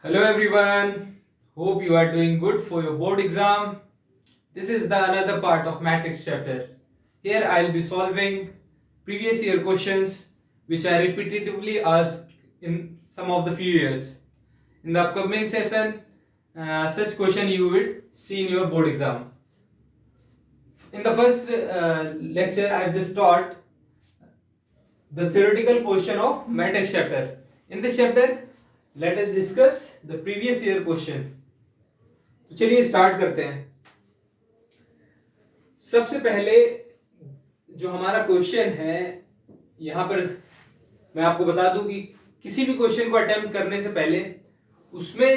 Hello everyone. Hope you are doing good for your board exam. This is the another part of matrix chapter. Here I'll be solving previous year questions which are repetitively asked in some of the few years. In the upcoming session, such question you will see in your board exam. In the first lecture, I've just taught the theoretical portion of matrix chapter. In this chapter, let us discuss the previous year question. तो चलिए start करते हैं. सबसे पहले जो हमारा question है, यहां पर मैं आपको बता दूं कि किसी भी क्वेश्चन को अटेम्प्ट करने से पहले उसमें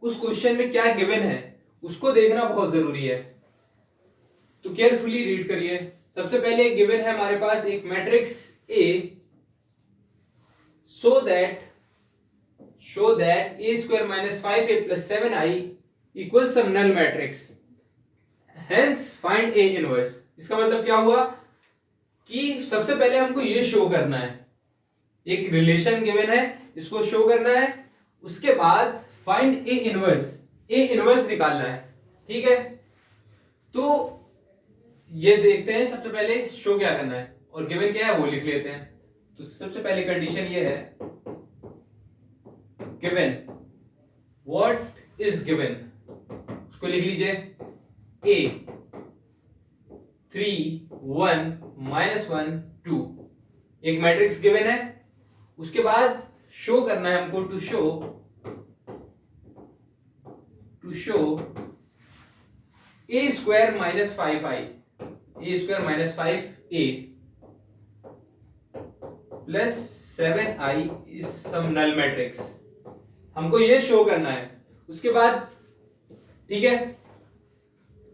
उस क्वेश्चन में क्या गिवन है उसको देखना बहुत जरूरी है. तो केयरफुली रीड करिए. सबसे पहले गिवन है हमारे पास एक matrix A, so that a square minus 5a plus 7i equals some null matrix. Hence find A inverse. इसका मतलब क्या हुआ कि सबसे पहले हमको ये शो करना है, एक रिलेशन गिवन है, इसको शो करना है. उसके बाद फाइंड ए इनवर्स निकालना है. ठीक है, तो ये देखते हैं. सबसे पहले शो क्या करना है और गिवन क्या है वो लिख लेते हैं. तो सबसे पहले कंडीशन ये है, गिवन. व्हाट इज गिवन, उसको लिख लीजिए. a 3 1 -1 2 एक मैट्रिक्स गिवन है. उसके बाद शो करना है हमको, to show a square minus 5i plus 7i is some null matrix. हमको ये शो करना है. उसके बाद ठीक है,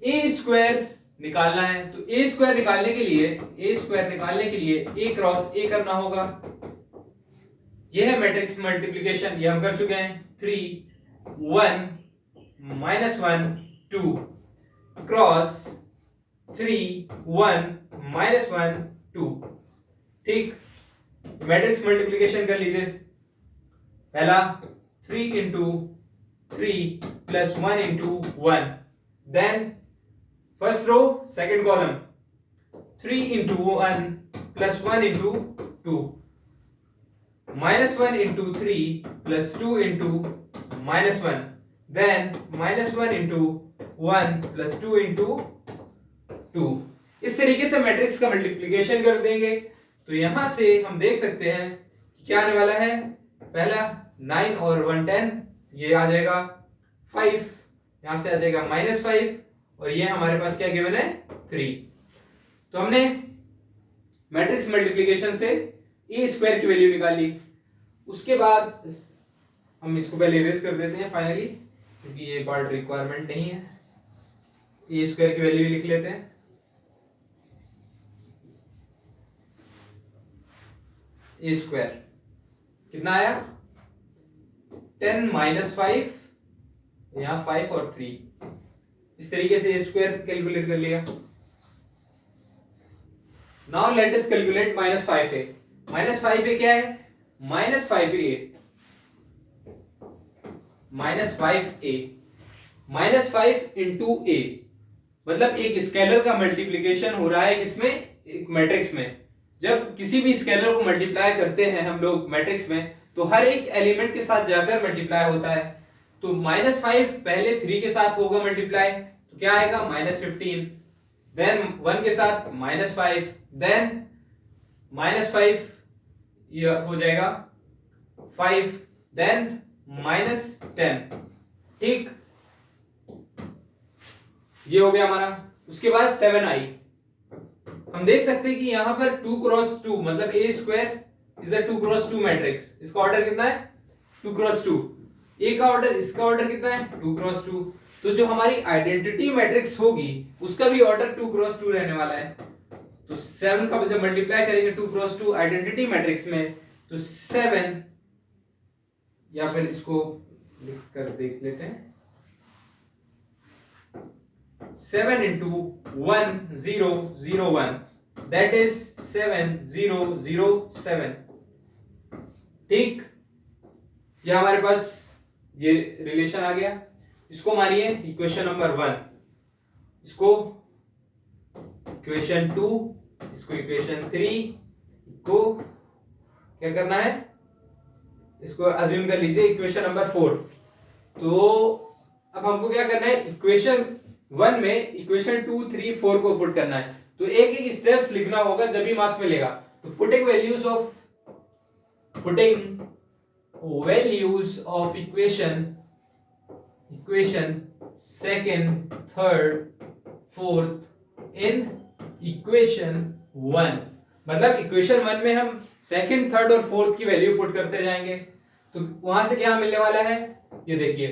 ए स्क्वायर निकालना है. तो ए स्क्वायर निकालने के लिए ए क्रॉस ए करना होगा. यह है मैट्रिक्स मल्टीप्लिकेशन, ये हम कर चुके हैं. 3 1 -1 2 क्रॉस 3 1 -1 2. ठीक, मैट्रिक्स मल्टीप्लिकेशन कर लीजिए. पहला 3 into 3 plus 1 into 1. Then first row, second column, 3 into 1 plus 1 into 2. -1 into 3 plus 2 into -1. Then -1 into 1 plus 2 into 2. इस तरीके से मैट्रिक्स का मल्टीप्लिकेशन कर देंगे. तो यहां से हम देख सकते हैं क्या आने वाला है. पहला 9 और 1 10, ये आ जाएगा 5, यहां से आ जाएगा -5, और ये हमारे पास क्या गिवन है 3. तो हमने मैट्रिक्स मल्टीप्लिकेशन से ए स्क्वायर की वैल्यू निकाली. उसके बाद हम इसको पहले इरेज कर देते हैं फाइनली, क्योंकि ये पार्ट रिक्वायरमेंट नहीं है. ए स्क्वायर की वैल्यू लिख लेते हैं. ए स्क्वायर कितना आया 10 -5, यहां 5 और 3. इस तरीके से ए स्क्वायर कैलकुलेट कर लिया. Now let us calculate -5a. -5a क्या है, -5a -5 into a, मतलब एक स्केलर का मल्टीप्लिकेशन हो रहा है किसमें, एक मैट्रिक्स में. जब किसी भी स्केलर को मल्टीप्लाई करते हैं हम लोग मैट्रिक्स में, तो हर एक एलिमेंट के साथ जाकर मल्टीप्लाई होता है. तो -5 पहले 3 के साथ होगा मल्टीप्लाई, तो क्या आएगा -15. देन 1 के साथ -5, देन -5 ये हो जाएगा 5, देन -10. ठीक, ये हो गया हमारा. उसके बाद 7i. हम देख सकते हैं कि यहां पर 2 क्रॉस 2, मतलब A square is a 2 cross 2 matrix. इसका ऑर्डर कितना है 2 क्रॉस 2. ए का ऑर्डर, इसका ऑर्डर कितना है 2 क्रॉस 2. तो जो हमारी आइडेंटिटी मैट्रिक्स होगी उसका भी ऑर्डर 2 क्रॉस 2 रहने वाला है. तो 7 का जब मल्टीप्लाई करेंगे 2 क्रॉस 2 आइडेंटिटी मैट्रिक्स में, तो 7, या फिर इसको लिख कर देख लेते हैं. 7 into 1 0 0 1, that is 7 0 0 7. ठीक, ये हमारे पास ये रिलेशन आ गया। इसको मानिए इक्वेशन नंबर 1, इसको इक्वेशन 2, इसको इक्वेशन 3 को क्या करना है, इसको अज्यूम कर लीजिए इक्वेशन नंबर 4। तो अब हमको क्या करना है, इक्वेशन 1 में इक्वेशन 2, 3, 4 को पुट करना है। तो एक एक स्टेप्स लिखना होगा जब भी मार्क्स मिलेगा। तो putting values of equation second, third, fourth in equation 1। मतलब इक्वेशन 1 में हम सेकंड, थर्ड और फोर्थ की वैल्यू पुट करते जाएंगे। तो वहां से क्या मिलने वाला है, ये देखिए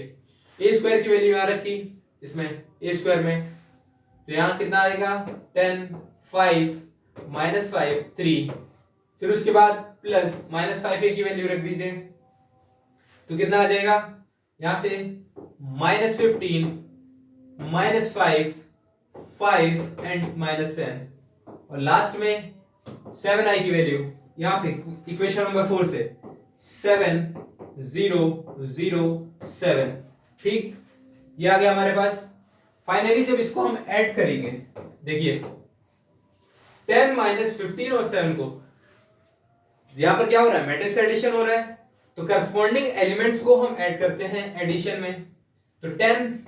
ए स्क्वायर की वैल्यू यहां रखी इसमें ए स्क्वायर में, तो यहां कितना आएगा 10, 5, -5, 3, फिर उसके बाद प्लस -5 ए की वैल्यू रख दीजिए, तो कितना आ जाएगा यहां से -15, -5, 5 एंड -10, और लास्ट में 7i की वैल्यू यहां से इक्वेशन नंबर 4 से 7, 0, 0, 7। ठीक, ये आ गया हमारे पास। फाइनली जब इसको हम ऐड करेंगे, देखिए 10 -15 और 7 को, यहां पर क्या हो रहा है, मैट्रिक्स एडिशन हो रहा है। तो करस्पॉन्डिंग एलिमेंट्स को हम ऐड करते हैं एडिशन में। तो 10,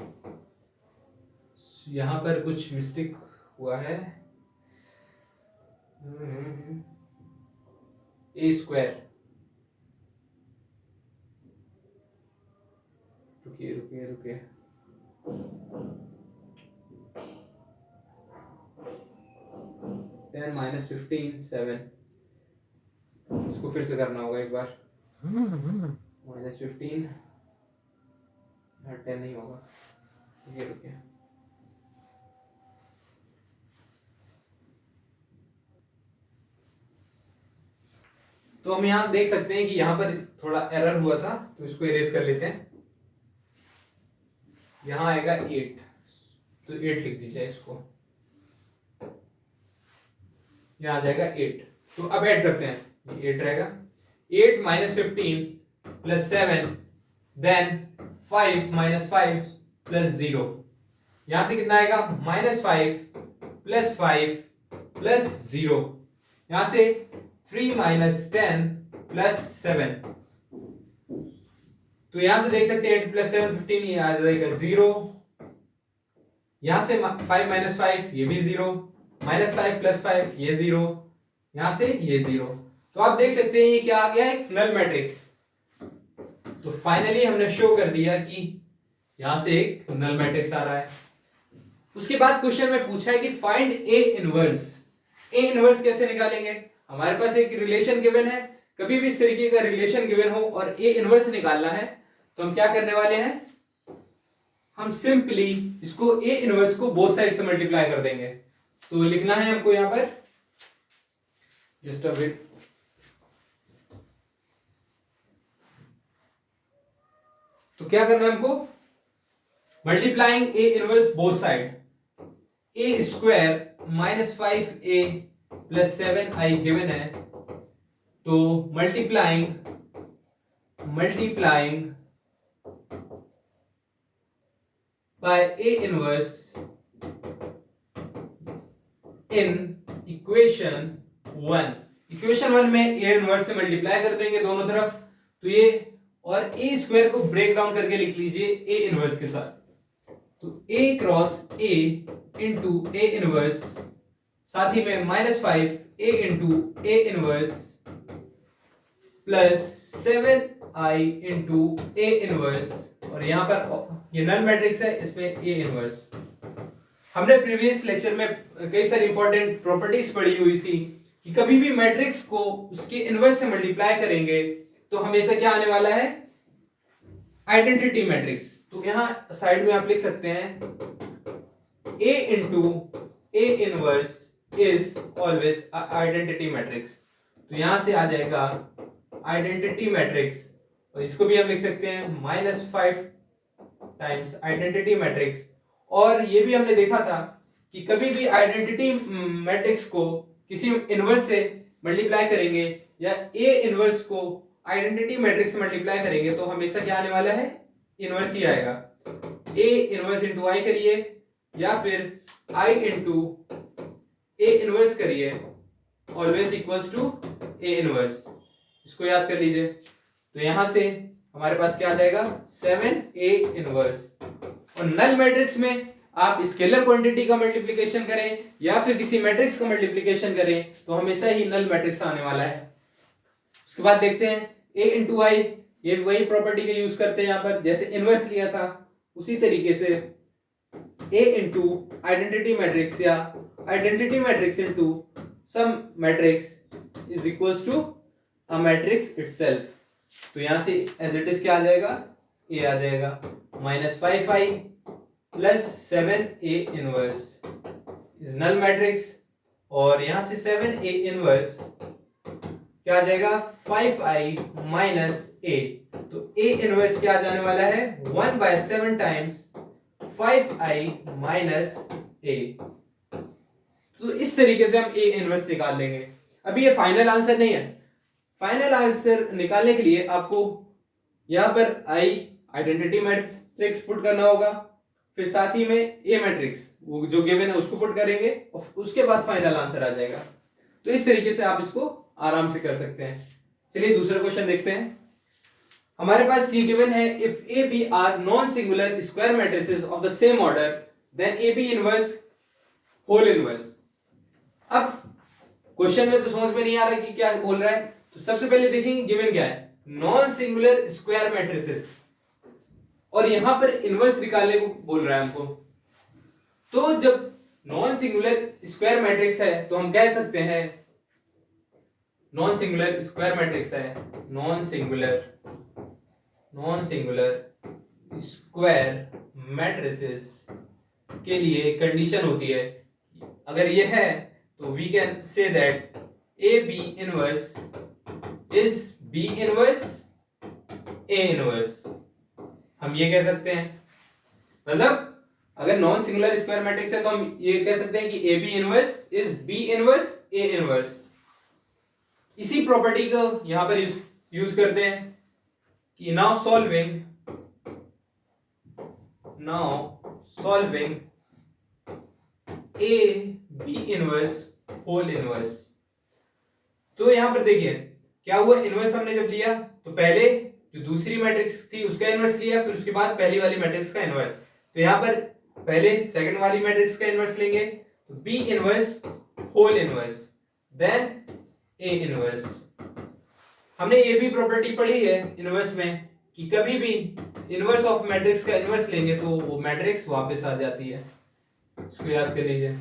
यहां पर कुछ मिस्टेक हुआ है, ए स्क्वायर, रुकिए 10 -15, 7, इसको फिर से करना होगा एक बार। -15, 10 नहीं होगा, रुकिए। तो हम यहां देख सकते हैं कि यहां पर थोड़ा एरर हुआ था, तो इसको इरेज कर लेते हैं। यहां आएगा 8, तो 8 लिख दीजिए इसको, यहां आ जाएगा 8। तो अब ऐड करते हैं, ये 8 रहेगा, 8 -15 प्लस 7, देन 5 -5 प्लस 0, यहां से कितना आएगा -5 प्लस 5 प्लस 0, यहां से 3 -10 प्लस 7। तो यहां से देख सकते हैं 8 प्लस 7 15, ये आ जाएगा 0, यहां से 5 -5 ये भी 0, -5 प्लस 5 ये 0, यहां से ये 0। तो आप देख सकते हैं ये क्या आ गया है, नल मैट्रिक्स। तो फाइनली हमने शो कर दिया कि यहां से एक नल मैट्रिक्स आ रहा है। उसके बाद क्वेश्चन में पूछा है कि find A inverse. A inverse कैसे निकालेंगे, हमारे पास एक रिलेशन गिवन है, कभी भी इस तरीके का रिलेशन गिवन हो और ए इनवर्स निकालना है, तो हम क्या करने वाले हैं, हम सिंपली इसको ए इनवर्स को बोथ साइड से मल्टीप्लाई कर देंगे। तो लिखना है हमको यहां पर, जस्ट अ बिट, तो क्या करना है हमको, मल्टीप्लाइंग ए इनवर्स बोथ साइड, ए square -5a plus 7i given है, तो multiplying by A inverse in equation 1। Equation 1 में ए इनवर्स से मल्टीप्लाई कर देंगे दोनों तरफ, तो ये, और ए स्क्वायर को ब्रेक डाउन करके लिख लीजिए ए इनवर्स के साथ, तो a cross a into A inverse, साथ ही में -5a into A inverse plus 7i into A inverse, और यहां पर ये नल मैट्रिक्स है, इसमें ए इनवर्स। हमने प्रीवियस लेक्चर में कई सारी इंपॉर्टेंट प्रॉपर्टीज पढ़ी हुई थी कि कभी भी मैट्रिक्स को उसके इनवर्स से मल्टीप्लाई करेंगे तो हमेशा क्या आने वाला है, आइडेंटिटी मैट्रिक्स। तो यहां साइड में आप लिख सकते हैं a into A inverse is always identity matrix. तो यहां से आ जाएगा आइडेंटिटी मैट्रिक्स, और इसको भी हम लिख सकते हैं -5 टाइम्स आइडेंटिटी मैट्रिक्स। और ये भी हमने देखा था कि कभी भी आइडेंटिटी मैट्रिक्स को किसी इनवर्स से मल्टीप्लाई करेंगे या ए इनवर्स को आइडेंटिटी मैट्रिक्स से मल्टीप्लाई करेंगे तो हमेशा क्या आने वाला है, इनवर्स ही आएगा। ए इनवर्स इंटू आई करिए या फिर आई इंटू ए इनवर्स करिए, always equals to A inverse. इसको याद कर लीजिए। तो यहां से हमारे पास क्या आ जाएगा 7a इनवर्स। और नल मैट्रिक्स में आप स्केलर क्वांटिटी का मल्टीप्लिकेशन करें या फिर किसी मैट्रिक्स का मल्टीप्लिकेशन करें तो हमेशा ही नल मैट्रिक्स आने वाला है। उसके बाद देखते हैं a इंटू आई, ये वही प्रॉपर्टी का यूज करते हैं यहाँ पर, जैसे इनवर्स लिया था उसी तरीके से a इंटू आइडेंटिटी मैट्रिक्स या identity matrix into some matrix is equals to A matrix itself. तो यहां से एज इट इज क्या आ जाएगा, a आ जाएगा -5i plus 7a inverse is null matrix. और यहां से 7a इनवर्स क्या आ जाएगा 5i माइनस a। तो a इनवर्स क्या आ जाने वाला है 1/7 टाइम्स 5i माइनस a। तो इस तरीके से हम a इनवर्स निकाल लेंगे। अभी ये फाइनल आंसर नहीं है। फाइनल आंसर निकालने के लिए आपको यहां पर i आइडेंटिटी मैट्रिक्स पुट करना होगा, फिर साथ ही में ए मैट्रिक्स वो जो गिवन है उसको पुट करेंगे और उसके बाद फाइनल आंसर आ जाएगा। तो इस तरीके से आप इसको आराम से कर सकते हैं। चलिए दूसरा क्वेश्चन देखते हैं। हमारे पास ये गिवन है if A B are non singular square matrices of the same order then A B inverse whole inverse. अब क्वेश्चन में तो समझ में नहीं आ रहा कि क्या बोल रहा है, तो सबसे पहले देखेंगे गिवन क्या है, नॉन सिंगुलर स्क्वायर मैट्रिसेस, और यहां पर इनवर्स निकालने को बोल रहा है हमको। तो जब नॉन सिंगुलर स्क्वायर मैट्रिक्स है तो हम कह सकते हैं नॉन सिंगुलर स्क्वायर मैट्रिक्स है, नॉन सिंगुलर स्क्वायर मैट्रिसेस के लिए कंडीशन होती है, अगर ये है तो we can say that A B inverse is B inverse A inverse. हम ये कह सकते हैं, मतलब अगर नॉन सिंगुलर स्क्वायर मैट्रिक्स है तो हम ये कह सकते हैं कि A B inverse is B inverse A inverse. इसी प्रॉपर्टी को यहां पर यूज करते हैं कि now solving A B inverse whole inverse. तो यहां पर देखिए क्या हुआ, इनवर्स हमने जब लिया तो पहले जो दूसरी मैट्रिक्स थी उसका इनवर्स लिया, फिर उसके बाद पहली वाली मैट्रिक्स का इनवर्स। तो यहां पर पहले सेकंड वाली मैट्रिक्स का इनवर्स लेंगे तो B inverse whole inverse then A inverse. हमने ये भी प्रॉपर्टी पढ़ी है इनवर्स में कि कभी भी इनवर्स ऑफ मैट्रिक्स का इनवर्स लेंगे तो वो मैट्रिक्स वापस आ जाती है, इसको याद कर लीजिए।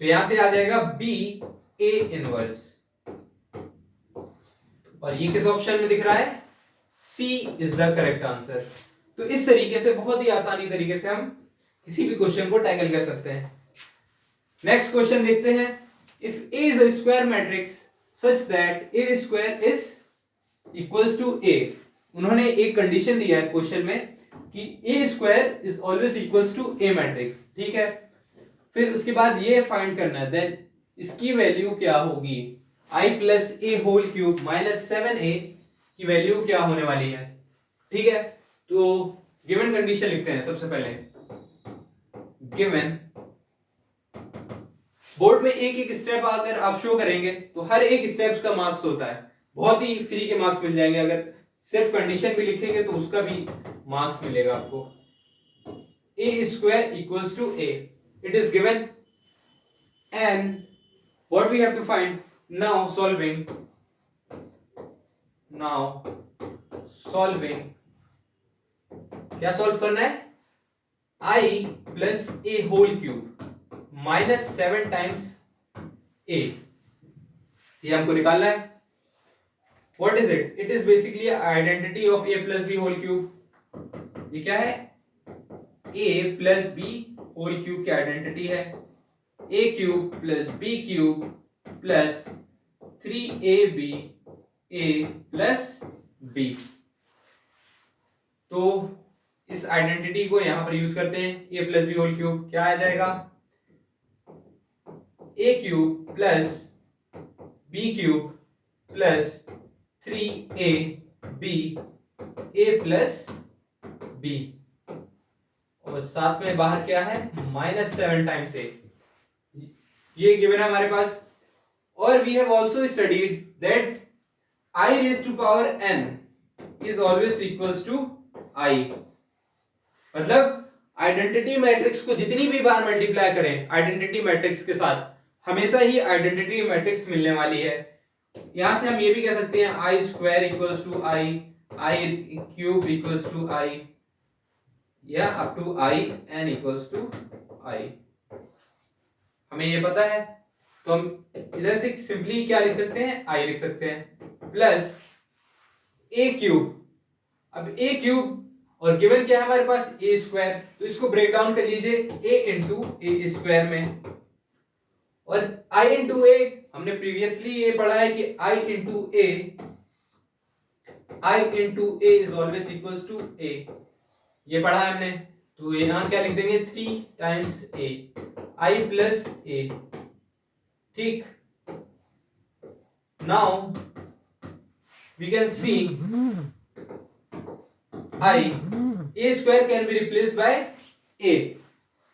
तो यहां से आ जाएगा बी ए इनवर्स, और ये किस ऑप्शन में दिख रहा है, सी इज द करेक्ट आंसर। तो इस तरीके से बहुत ही आसानी तरीके से हम किसी भी क्वेश्चन को टैकल कर सकते हैं। नेक्स्ट क्वेश्चन देखते हैं, if A is a square matrix such that A square is equals to A. उन्होंने एक कंडीशन दिया है क्वेश्चन में कि A square is always equals to A matrix, ठीक है। फिर उसके बाद ये फाइंड करना है देन इसकी वैल्यू क्या होगी, i plus A whole cube minus 7a की वैल्यू क्या होने वाली है, ठीक है। तो गिवन कंडीशन लिखते हैं सबसे पहले। गिवन बोर्ड में एक एक स्टेप अगर आप शो करेंगे तो हर एक स्टेप का मार्क्स होता है, बहुत ही फ्री के मार्क्स मिल जाएंगे। अगर सिर्फ कंडीशन भी लिखेंगे तो उसका भी मार्क्स मिलेगा आपको। A square equals to A, it is given and what we have to find now solving क्या सॉल्व करना है, i plus A whole cube minus 7 times a, ये हमको निकालना है। what is it, it is basically identity of a plus b whole cube। ये क्या है, a plus b whole cube की आइडेंटिटी है, a cube plus b cube plus 3ab a plus b। तो इस आइडेंटिटी को यहां पर यूज करते हैं, a plus b whole cube क्या आ जाएगा, a cube plus b cube plus 3ab B A plus B, और साथ में बाहर क्या है -7 टाइम्स ए, ये गिवन है हमारे पास। और we have also studied that i raised to power n is always equals to I, मतलब आइडेंटिटी मैट्रिक्स को जितनी भी बार मल्टीप्लाई करें आइडेंटिटी मैट्रिक्स के साथ, हमेशा ही आइडेंटिटी मैट्रिक्स मिलने वाली है। यहां से हम ये भी कह सकते हैं I square equals to I, I cube equals to I, या up to I N equals to I. हमें ये पता है तो हम इधर से सिंपली क्या लिख सकते हैं, आई लिख सकते हैं प्लस ए क्यूब। अब ए क्यूब और गिवन क्या है हमारे पास ए स्क्वायर, तो इसको ब्रेक डाउन कर लीजिए ए इंटू ए स्क्वायर में, और आई इंटू ए हमने प्रीवियसली ये पढ़ा है कि I into A is always equals to A, ये पढ़ा है हमने। तो यहां क्या लिख देंगे 3 times A, I plus A, ठीक। Now we can see I A square can be replaced by A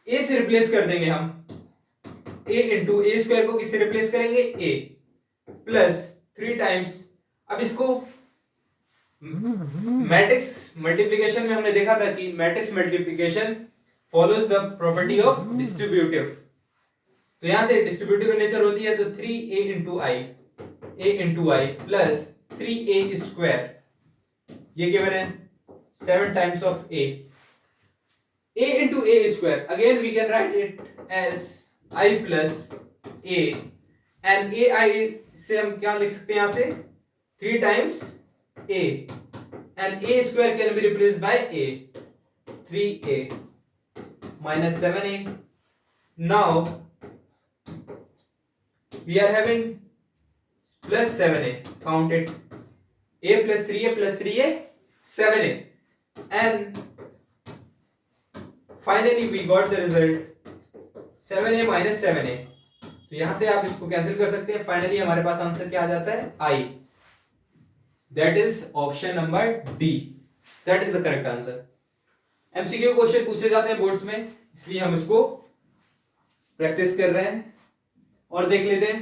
से रिप्लेस कर देंगे हम, ए इंटू ए स्क्वायर को किससे रिप्लेस करेंगे ए प्लस 3 टाइम्स। अब इसको मैट्रिक्स मल्टीप्लिकेशन में हमने देखा था कि matrix multiplication follows the property of distributive, तो यहां से डिस्ट्रीब्यूटिव नेचर होती है, तो 3a into I plus 3a square, ये गिवन है 7 times of a into a square, again we can write it as I plus a, and ai से हम क्या लिख सकते हैं यहां से 3 times a, and a square can be replaced by a, 3a minus 7a. Now we are having plus 7a, count it, a plus 3a plus 3a 7a, and finally we got the result 7a minus 7a। तो यहां से आप इसको cancel कर सकते हैं, finally हमारे पास answer क्या आ जाता है I, that is option number D, that is the correct answer. MCQ question पूछे जाते हैं बोर्ड्स में, इसलिए हम इसको प्रैक्टिस कर रहे हैं और देख लेते हैं।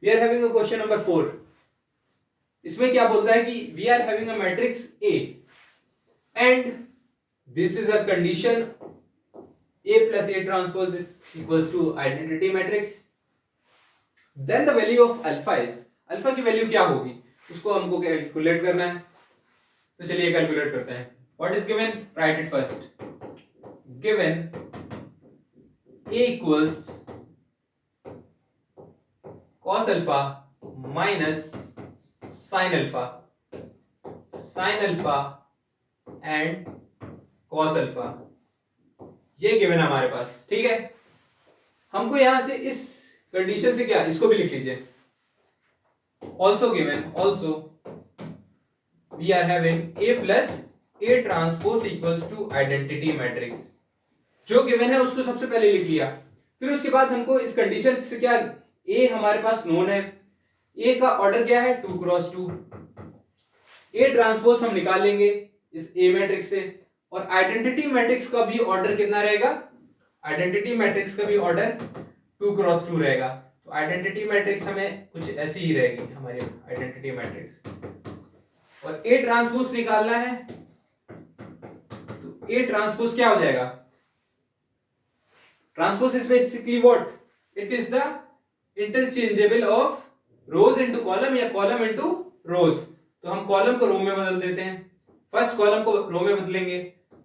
We are having a question number 4, इसमें क्या बोलता है कि we are having a matrix A and this is a condition A plus A transpose is equals to identity matrix, then the value of alpha is, alpha की value क्या होगी उसको हमको कैलकुलेट करना है, तो चलिए कैलकुलेट करते हैं। What is given, right it first, given A equals cos alpha minus sin alpha and cos alpha, ये गिवन है हमारे पास, ठीक है। हमको यहां से इस कंडीशन से क्या, इसको भी लिख लीजिए, also given, also we are having A plus A transpose equals to identity matrix, जो गिवन है उसको सबसे पहले लिख लिया। फिर उसके बाद हमको इस कंडीशन से क्या, ए हमारे पास नोन है, ए का ऑर्डर क्या है 2 क्रॉस 2, ए ट्रांसपोज हम निकाल लेंगे इस ए मैट्रिक्स से, और आइडेंटिटी मैट्रिक्स का भी ऑर्डर कितना रहेगा, आइडेंटिटी मैट्रिक्स का भी ऑर्डर 2 क्रॉस 2 रहेगा। तो आइडेंटिटी मैट्रिक्स हमें कुछ ऐसी ही रहेगी हमारी आइडेंटिटी मैट्रिक्स, और ए ट्रांसपोज निकालना है, तो ए ट्रांसपोज क्या हो जाएगा, transpose is basically what, it is the interchangeable of rose into column या कॉलम इनटू रोज। तो हम कॉलम को रो में बदल देते हैं, फर्स्ट कॉलम को रो में बदलेंगे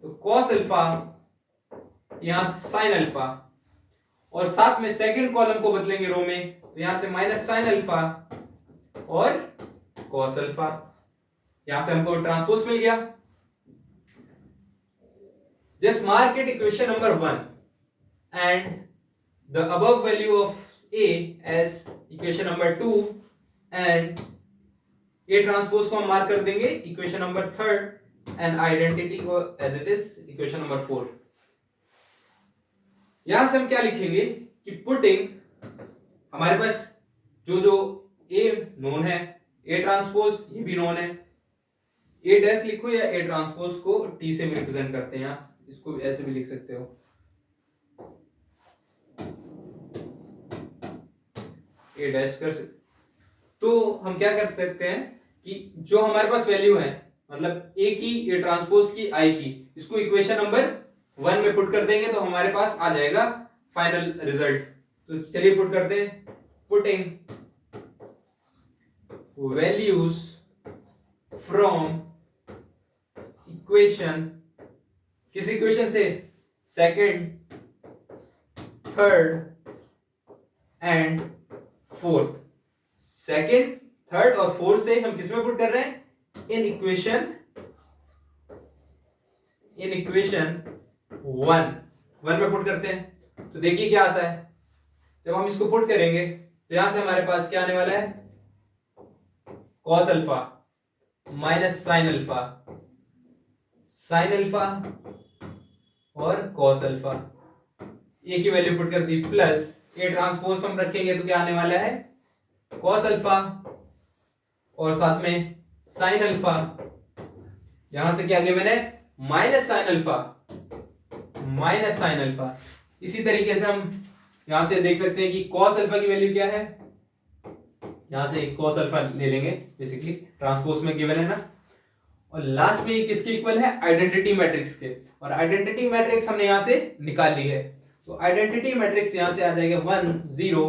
तो cos अल्फा यहां sin अल्फा, और साथ में सेकंड कॉलम को बदलेंगे रो में, तो यहां से माइनस sin अल्फा और cos अल्फा, यहां से हमको ट्रांसपोज मिल गया। Just mark it equation number 1 and the above value of a as equation number 2 and A transpose को हम मार्क कर देंगे इक्वेशन नंबर 3 एंड आइडेंटिटी को as it is equation number 4। यहां से हम क्या लिखेंगे कि पुटिंग, हमारे पास जो जो ए नोन है, ए ट्रांसपोज ये भी नोन है, ए डैश लिखो या ए ट्रांसपोज को टी से भी रिप्रेजेंट करते हैं, इसको ऐसे भी लिख सकते हो, ए डैश कर सकते। तो हम क्या कर सकते हैं कि जो हमारे पास वैल्यू है, मतलब ए की, ए ट्रांसपोज की, आई की, इसको इक्वेशन नंबर 1 में पुट कर देंगे तो हमारे पास आ जाएगा फाइनल रिजल्ट। तो चलिए पुट करते हैं, पुटिंग वैल्यूज फ्रॉम इक्वेशन, किस इक्वेशन से, second, third and fourth. Second, third और फोर्थ से हम किसमें पुट कर रहे हैं, इन इक्वेशन 1 में पुट करते हैं। तो देखिए क्या आता है, जब हम इसको पुट करेंगे तो यहां से हमारे पास क्या आने वाला है, cos alpha minus sine alpha, sine alpha और कॉस अल्फा, ए की वैल्यू पुट कर दी, प्लस ए ट्रांसपोज हम रखेंगे तो क्या आने वाला है, कॉस अल्फा और साथ में साइन अल्फा, यहां से क्या गिवन है, minus sine alpha, minus sine alpha. इसी तरीके से हम यहां से देख सकते हैं कि कॉस अल्फा की वैल्यू क्या है, यहां से कॉस अल्फा ले लेंगे, बेसिकली ट्रांसपोज में गिवन है ना। और लास्ट में किसके इक्वल है, आइडेंटिटी मैट्रिक्स के, और आइडेंटिटी मैट्रिक्स हमने यहां से निकाल ली है, तो आइडेंटिटी मैट्रिक्स यहां से आ जाएगा 1 0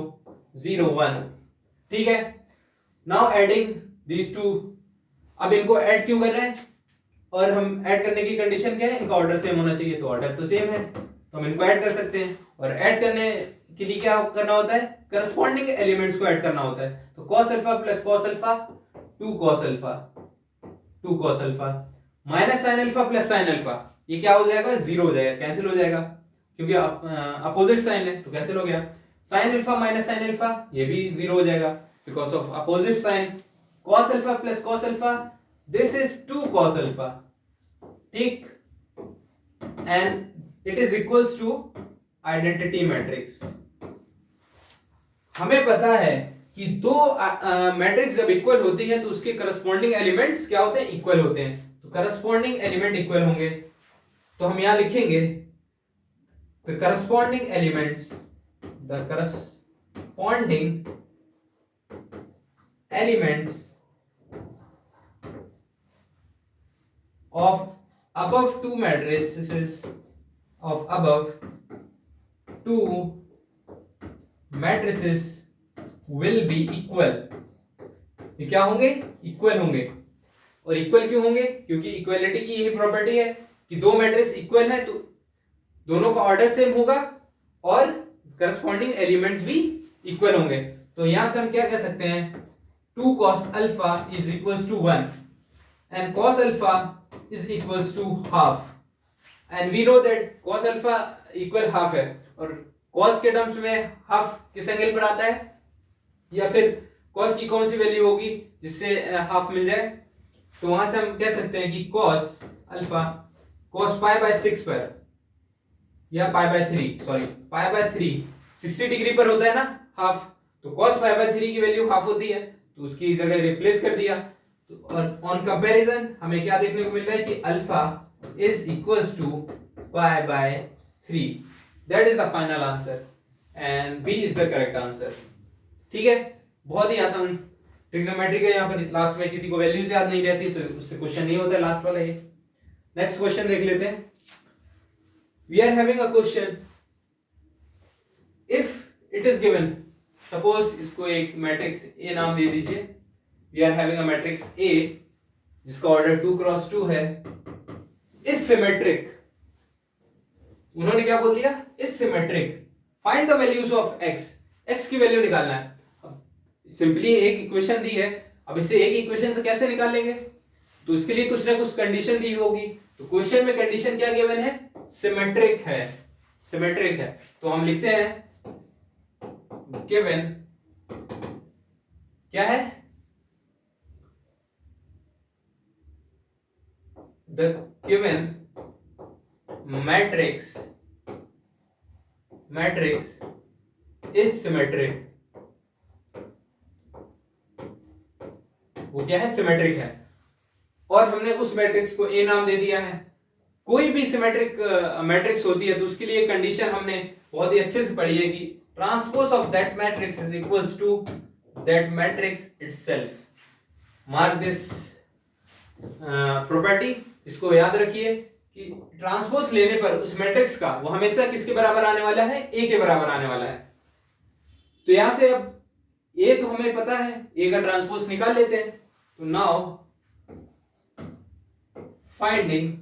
0 1। ठीक है, नाउ एडिंग दीज टू, अब इनको ऐड क्यों कर रहे हैं, और हम ऐड करने की कंडीशन क्या है, इनका ऑर्डर सेम होना चाहिए, तो ऑर्डर तो सेम है तो हम इनको ऐड कर सकते हैं। और ऐड करने के लिए क्या करना होता है, करस्पॉन्डिंग एलिमेंट्स को ऐड करना होता है। तो cos alpha plus cos alpha 2 cos alpha, 2 cos alpha, minus sin alpha plus sin alpha, ये क्या हो जाएगा, जीरो हो जाएगा, कैंसिल हो जाएगा क्योंकि अपोजिट साइन है तो कैंसिल हो गया। sin alpha minus sin alpha ये भी जीरो हो जाएगा because of opposite sign. cos alpha plus cos alpha, this is 2 cos alpha, ठीक, and it is equals to identity matrix. हमें पता है कि दो मैट्रिक्स जब इक्वल होती है तो उसके करस्पॉन्डिंग एलिमेंट्स क्या होते हैं, इक्वल होते हैं, तो करस्पॉन्डिंग एलिमेंट इक्वल होंगे, तो हम यहां लिखेंगे the corresponding elements, the corresponding elements of above two matrices, of above two matrices will be equal। ये क्या होंगे, इक्वल होंगे। और इक्वल क्यों होंगे, क्योंकि इक्वलिटी की यही प्रॉपर्टी है कि दो मैट्रिक्स इक्वल है तो दोनों का ऑर्डर सेम होगा और करस्पॉन्डिंग एलिमेंट्स भी इक्वल होंगे। तो यहां से हम क्या कह सकते हैं, 2 cos alpha is equals to 1 and cos alpha is equals to half, and we know that cos alpha equal half है, और cos के टर्म्स में half किस एंगल पर आता है, या फिर cos की कौन सी वैल्यू होगी जिससे half मिल जाए, तो वहां से हम कह सकते हैं कि cos alpha cos pi by 6 पर या pi by 3, sorry pi by 3 60 degree पर होता है ना हाफ, तो cos pi by 3 की वैल्यू हाफ होती है तो उसकी जगह रिप्लेस कर दिया। और ऑन कंपैरिजन हमें क्या देखने को मिल रहा है कि alpha is equals to pi by 3, that is the final answer and B is the correct answer. ठीक है, बहुत ही आसान ट्रिग्नोमेट्री का, यहाँ पर लास्ट में किसी को वैल्यूज याद नहीं रहती तो उससे क्वेश्चन नहीं होता लास्ट वाला ये। नेक्स्ट क्वेश्चन देख लेते हैं। We are having a question, if it is given, suppose इसको एक मैट्रिक्स ए नाम दे दीजिए, we are having a matrix A जिसका ऑर्डर 2 क्रॉस 2 है, इस सिमेट्रिक, उन्होंने क्या बोल दिया, इस symmetric, find the values of x, x की वैल्यू निकालना है। अब सिंपली एक इक्वेशन दी है, अब इससे एक इक्वेशन से कैसे निकाल लेंगे, तो इसके लिए कुछ ना कुछ कंडीशन दी होगी, तो क्वेश्चन में कंडीशन क्या गिवन है, सिमेट्रिक है, सिमेट्रिक है, तो हम लिखते हैं गिवन क्या है, the given matrix is symmetric, वो क्या है, सिमेट्रिक है। और हमने उस मैट्रिक्स को ए नाम दे दिया है। कोई भी सिमेट्रिक मैट्रिक्स होती है तो उसके लिए कंडीशन हमने बहुत ही अच्छे से पढ़ी है कि transpose of that matrix is equals to that matrix itself. Mark this property, इसको याद रखिए कि ट्रांसपोज लेने पर उस मैट्रिक्स का वो हमेशा किसके बराबर आने वाला है, ए के बराबर आने वाला है। तो यहां से अब ए तो हमें पता है, ए का ट्रांसपोज निकाल लेते हैं। तो नाउ फाइंडिंग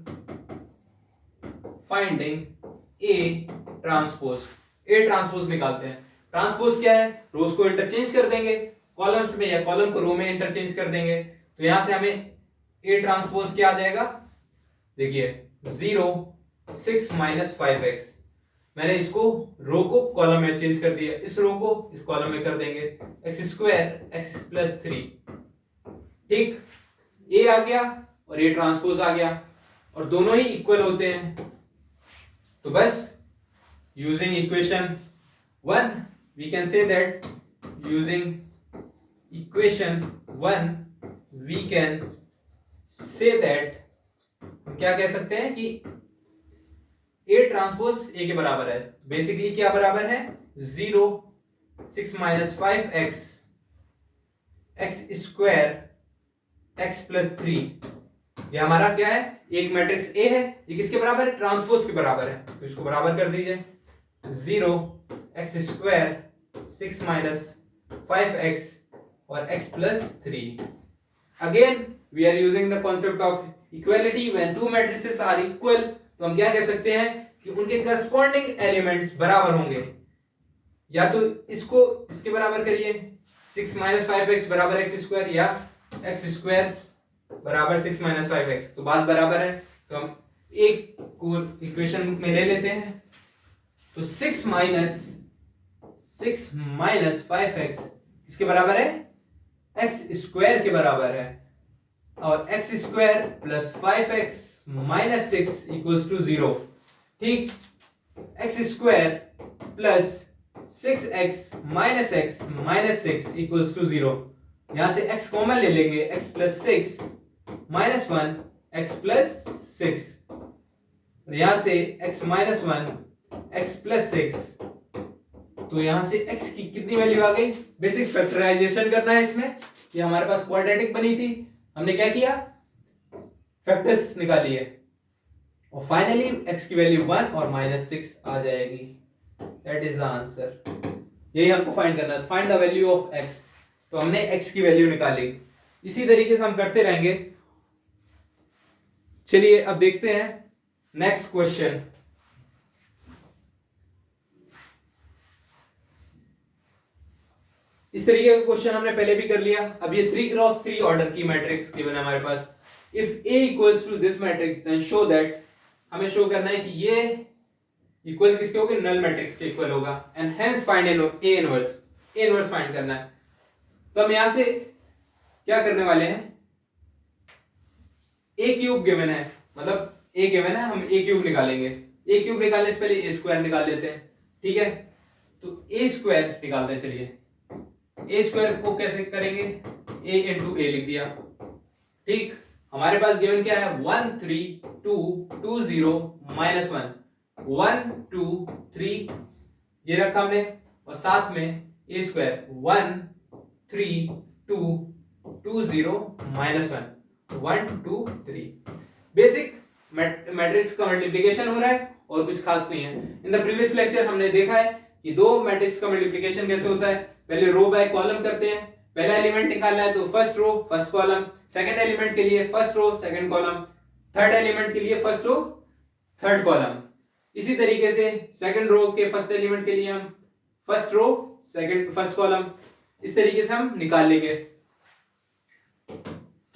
ए ट्रांसपोज निकालते हैं। ट्रांसपोज क्या है, रोज को इंटरचेंज कर देंगे कॉलम्स में या कॉलम को रो में इंटरचेंज कर देंगे। तो यहां से हमें ए ट्रांसपोज क्या आ जाएगा, देखिए 0 6 माइनस 5x। मैंने इसको रो को कॉलम में चेंज कर दिया, इस रो को इस कॉलम में कर देंगे x स्क्वायर x प्लस 3। ठीक, ए आ गया और ए ट्रांसपोज आ गया और दोनों ही इक्वल होते हैं। तो बस using equation 1 we can say that using equation 1 we can say that, हम क्या कह सकते हैं कि ए ट्रांसपोज ए के बराबर है। बेसिकली क्या बराबर है, 0 6 minus 5x x square x plus 3। ये हमारा क्या है, एक मैट्रिक्स ए है, ये किसके बराबर है, ट्रांसपोज के बराबर है। तो इसको बराबर कर दीजिए 0 x स्क्वायर 6 माइनस 5x और x plus 3। Again we are using the concept of equality when two matrices are equal. तो हम क्या कह सकते हैं कि उनके करस्पॉन्डिंग एलिमेंट्स बराबर होंगे। या तो इसको इसके बराबर करिए 6 माइनस 5x बराबर x स्क्वायर, या x स्क्वायर बराबर 6 माइनस 5x। तो बात बराबर है, तो हम एक को इक्वेशन में ले लेते हैं। तो 6 माइनस 5x किसके बराबर है, x स्क्वायर के बराबर है। और x square plus 5x minus 6 equals to 0। ठीक, x square plus 6x minus x equals to 0। यहां से x कॉमन ले लेंगे, x plus 6 minus 1 x plus 6। यहां से x माइनस 1 x प्लस 6। तो यहां से x की कितनी वैल्यू आ गई, बेसिक फैक्टराइजेशन करना है इसमें। ये हमारे पास क्वाड्रेटिक बनी थी, हमने क्या किया, फैक्टर्स निकालिए और फाइनली x की वैल्यू 1 और माइनस 6 आ जाएगी। That is the answer. यही हमको फाइंड करना है, find the value of x। तो हमने x की वैल्यू निकाली। इसी तरीके से हम करते रहेंगे। चलिए अब देखते हैं नेक्स्ट क्वेश्चन। इस तरीके का क्वेश्चन हमने पहले भी कर लिया। अब ये 3x3 ऑर्डर की मैट्रिक्स गिवन है हमारे पास। If A equals to this matrix then show that, हमें शो करना है कि ये इक्वल किसके होगा, नल मैट्रिक्स के इक्वल होगा। And hence find A inverse find करना है। तो हम यहां से क्या करने वाले हैं, A क्यूब गिवन है, मतलब A गिवन है, हम A क्यूब निकालेंगे। A क्यूब निकालने से पहले A स्क्वायर निकाल लेते हैं। ठीक है, तो A स्क्वायर निकालते हैं। चलिए A स्क्वायर को कैसे करेंगे, A इंटू A लिख दिया। ठीक, हमारे पास गिवन क्या है, 1 3 2 2 0 माइनस 1 1 2 3 ये रखा हमने, और साथ में A square 1 3 2 2 0 minus 1 1 2 3। Basic matrix का मल्टीप्लिकेशन हो रहा है और कुछ खास नहीं है। इन द प्रीवियस लेक्चर हमने देखा है कि दो मैट्रिक्स का मल्टीप्लिकेशन कैसे होता है। पहले रो बाय कॉलम करते हैं, पहला एलिमेंट निकालना है तो first row first column, second element के लिए first row second column, third element के लिए फर्स्ट रो थर्ड कॉलम। इसी तरीके से सेकंड रो के फर्स्ट एलिमेंट के लिए हम first row second first column, इस तरीके से हम निकाल लेंगे।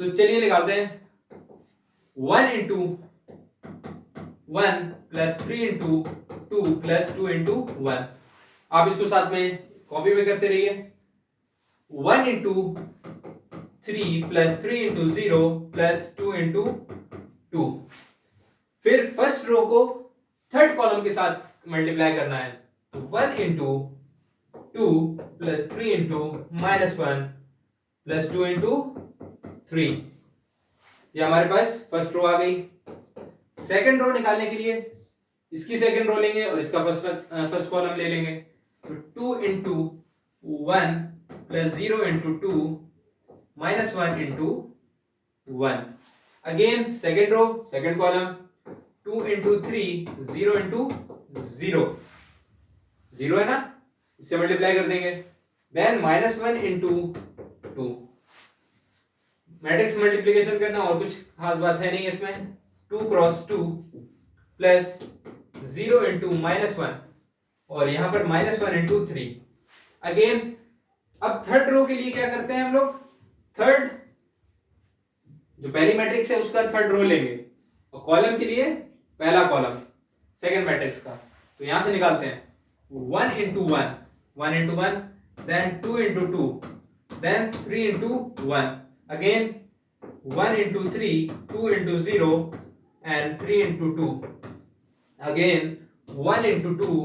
तो चलिए निकालते हैं। 1 into 1 plus 3 into 2 plus 2 into 1। आप इसको साथ में कॉपी में करते रहिए। 1 into 3 plus 3 into 0 plus 2 into 2। फिर फर्स्ट रो को थर्ड कॉलम के साथ मल्टीप्लाई करना है। तो 1 into 2 plus 3 into minus 1 plus 2 into 3। ये हमारे पास फर्स्ट रो आ गई। सेकंड रो निकालने के लिए इसकी सेकंड रो लेंगे और इसका फर्स्ट कॉलम ले लेंगे। तो 2 into 1 plus 0 into 2 minus 1 into 1। Again second row second column 2 into 3 0 into 0, 0 है ना, इससे मल्टीप्लाई कर देंगे। Then minus 1 into 2। Matrix multiplication करना, और कुछ खास बात है नहीं इसमें। 2 क्रॉस 2 प्लस 0 इंटू माइनस 1 और यहां पर माइनस 1 इंटू 3। अगेन अब थर्ड रो के लिए क्या करते हैं हम लोग, थर्ड जो पहली मैट्रिक्स है उसका थर्ड रो लेंगे और कॉलम के लिए पहला कॉलम सेकंड मैट्रिक्स का। तो यहां से निकालते हैं 1 into 1 1 into 1, then 2 into 2, then 3 into 1, again 1 into 3 2 into 0 and 3 into 2, again 1 into 2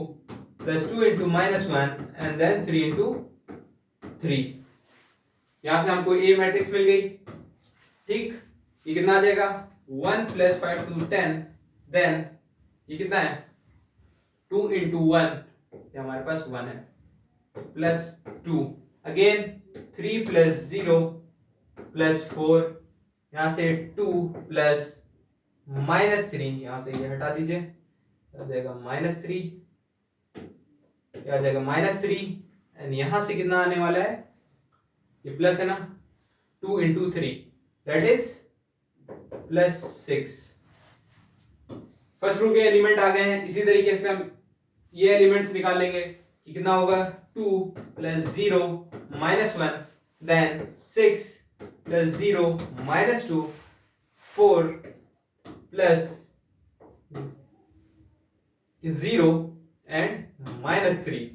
plus 2 into minus 1 and then 3 into 3। यहां से हमको ए मैट्रिक्स मिल गई। ठीक, ये कितना आ जाएगा 1 प्लस 5 टू 10, देन ये कितना है 2 इंटू 1, ये हमारे पास 1 है, प्लस 2, अगेन 3 प्लस 0 प्लस 4, यहां से 2 प्लस माइनस 3, यहां से ये हटा दीजिए, आ जाएगा माइनस 3, आ जाएगा माइनस 3, एंड यहां से कितना आने वाला है, ये प्लस है ना, 2 into 3 that is plus 6। First row के एलिमेंट आ गए हैं। इसी तरीके से हम ये एलिमेंट्स निकाल लेंगे कि कितना होगा 2 plus 0 minus 1, then 6 plus 0 minus 2, 4 plus 0 and minus 3।